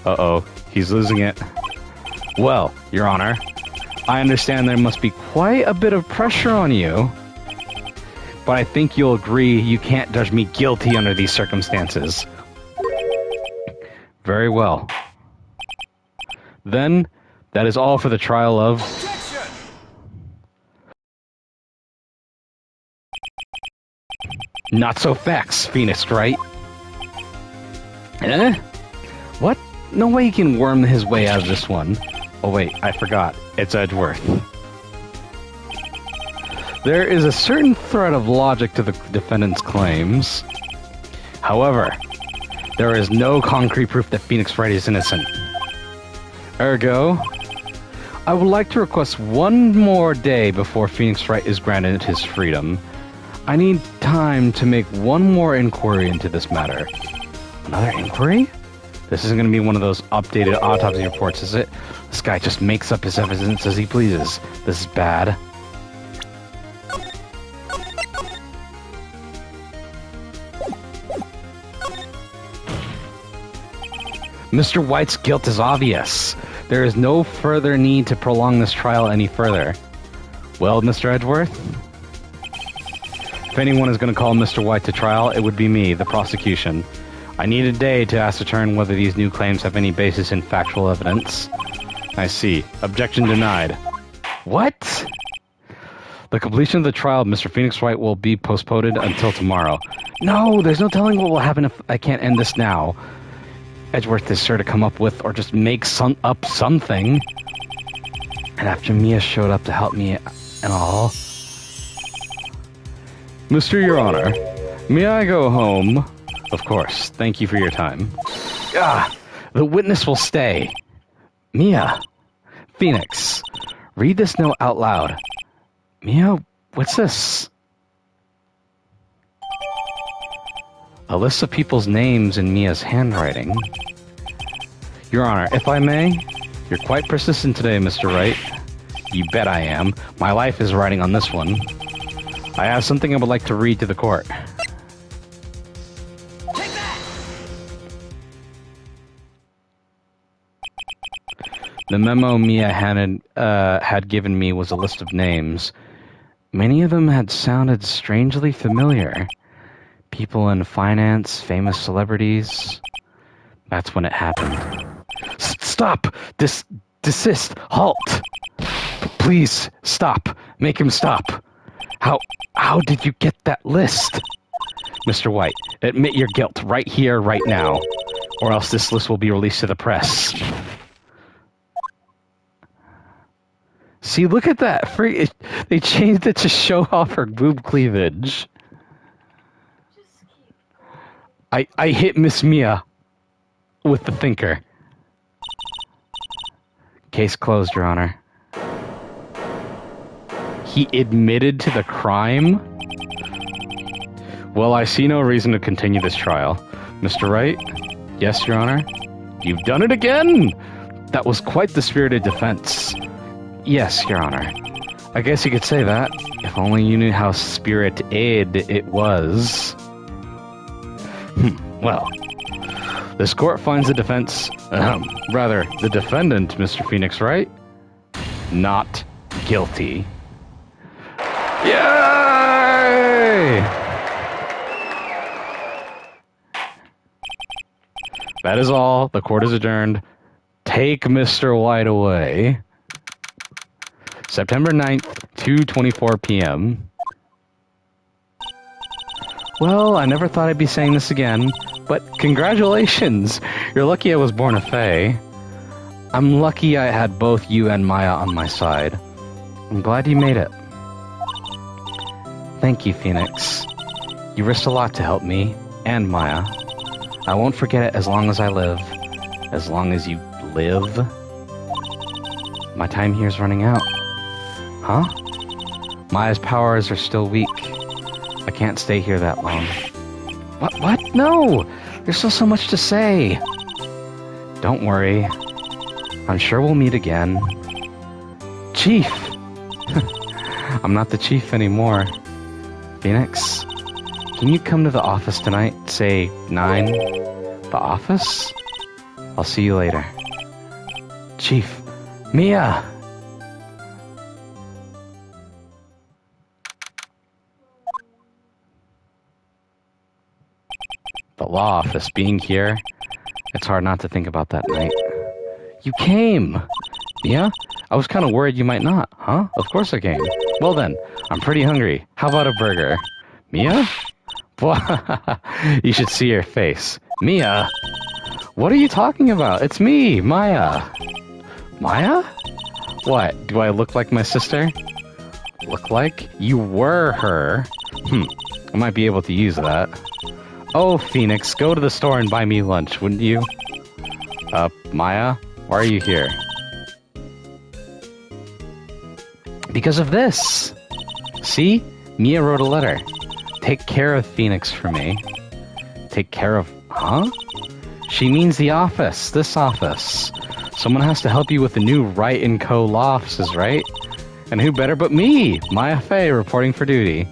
Uh-oh, he's losing it. Well, Your Honor, I understand there must be quite a bit of pressure on you, but I think you'll agree you can't judge me guilty under these circumstances. Very well. Then, that is all for the trial of... Not so fast, Phoenix Wright. Eh? What? No way he can worm his way out of this one. Oh wait, I forgot. It's Edgeworth. There is a certain thread of logic to the defendant's claims. However, there is no concrete proof that Phoenix Wright is innocent. Ergo, I would like to request one more day before Phoenix Wright is granted his freedom. I need time to make one more inquiry into this matter. Another inquiry? This isn't going to be one of those updated autopsy reports, is it? This guy just makes up his evidence as he pleases. This is bad. Mr. White's guilt is obvious. There is no further need to prolong this trial any further. Well, Mr. Edgeworth? If anyone is going to call Mr. White to trial, it would be me, the prosecution. I need a day to ascertain whether these new claims have any basis in factual evidence. I see. Objection denied. What? The completion of the trial of Mr. Phoenix Wright will be postponed until tomorrow. No, there's no telling what will happen if I can't end this now. Edgeworth is sure to come up with or just make up something. And after Mia showed up to help me and all... Mr. Your Honor, may I go home? Of course. Thank you for your time. The witness will stay. Mia. Phoenix. Read this note out loud. Mia, what's this? A list of people's names in Mia's handwriting. Your Honor, if I may, you're quite persistent today, Mr. Wright. You bet I am. My life is riding on this one. I have something I would like to read to the court. Take that! The memo Mia had given me was a list of names. Many of them had sounded strangely familiar. People in finance, famous celebrities. That's when it happened. Stop! Desist! Halt! Please, stop! Make him stop! How did you get that list? Mr. White, admit your guilt right here, right now, or else this list will be released to the press. See, look at that. They changed it to show off her boob cleavage. Just keep. I hit Miss Mia with the thinker. Case closed, Your Honor. He admitted to the crime? Well, I see no reason to continue this trial. Mr. Wright? Yes, Your Honor? You've done it again! That was quite the spirited defense. Yes, Your Honor. I guess you could say that. If only you knew how spirited it was. Well, this court finds the defense... the defendant, Mr. Phoenix Wright, not guilty. Yay! That is all. The court is adjourned. Take Mr. White away. September 9th, 2:24 p.m. Well, I never thought I'd be saying this again, but congratulations! You're lucky I was born a Fae. I'm lucky I had both you and Maya on my side. I'm glad you made it. Thank you, Phoenix. You risked a lot to help me, and Maya. I won't forget it as long as I live. As long as you live. My time here's running out. Huh? Maya's powers are still weak. I can't stay here that long. What? No! There's still so much to say. Don't worry. I'm sure we'll meet again. Chief! I'm not the chief anymore. Phoenix, can you come to the office tonight? Say 9? The office? I'll see you later. Chief, Mia! The law office being here, it's hard not to think about that night. You came! Mia? I was kind of worried you might not, huh? Of course I came. Well then, I'm pretty hungry. How about a burger? Mia? You should see her face. Mia? What are you talking about? It's me, Maya. Maya? What? Do I look like my sister? Look like? You were her. I might be able to use that. Oh, Phoenix, go to the store and buy me lunch, wouldn't you? Maya? Why are you here? Because of this! See? Mia wrote a letter. Take care of Phoenix for me. Take care of... Huh? She means the office. This office. Someone has to help you with the new Wright & Co. law offices, right? And who better but me, Maya Fey, reporting for duty.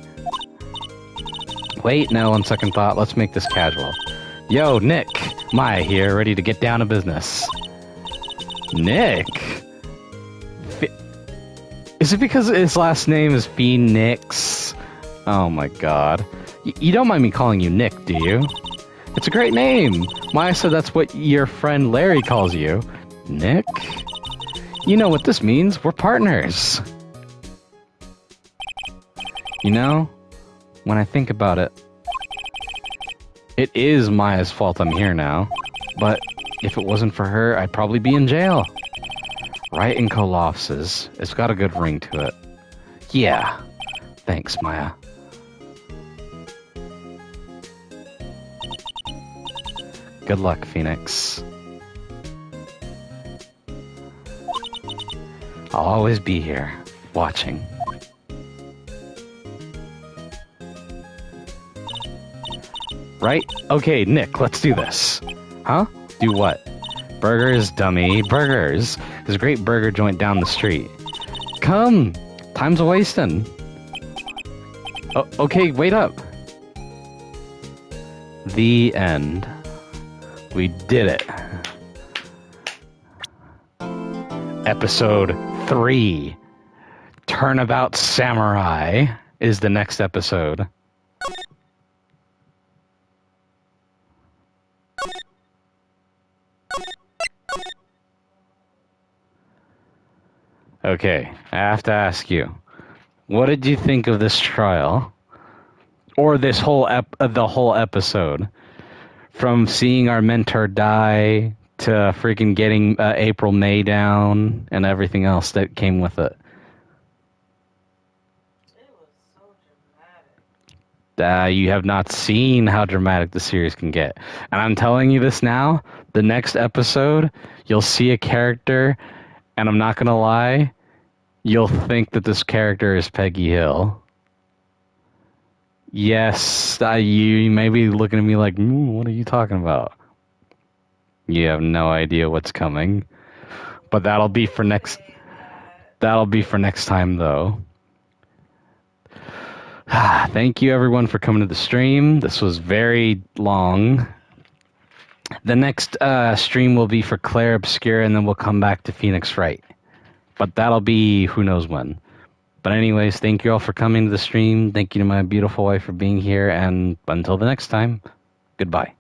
Wait, no, on second thought, let's make this casual. Yo, Nick. Maya here, ready to get down to business. Nick? Is it because his last name is Phoenix? Oh my god. You don't mind me calling you Nick, do you? It's a great name. Maya said that's what your friend Larry calls you. Nick? You know what this means. We're partners. You know, when I think about it, it is Maya's fault I'm here now. But if it wasn't for her, I'd probably be in jail. Wright & Co. law offices. It's got a good ring to it. Yeah. Thanks, Maya. Good luck, Phoenix. I'll always be here, watching. Right? Okay, Nick, let's do this. Huh? Do what? Burgers, dummy. Burgers. There's a great burger joint down the street. Come! Time's a-wasting. Oh, okay, wait up. The end. We did it. Episode 3. Turnabout Samurai is the next episode. Okay, I have to ask you, what did you think of this trial, or this whole the whole episode, from seeing our mentor die to freaking getting April May down and everything else that came with it? You have not seen how dramatic the series can get. And I'm telling you this now, the next episode, you'll see a character, and I'm not going to lie, you'll think that this character is Peggy Hill. Yes, you may be looking at me like, what are you talking about? You have no idea what's coming. But that'll be for next time, though. Thank you, everyone, for coming to the stream. This was very long. The next stream will be for Claire Obscura, and then we'll come back to Phoenix Wright. But that'll be who knows when. But anyways, thank you all for coming to the stream. Thank you to my beautiful wife for being here. And until the next time, goodbye.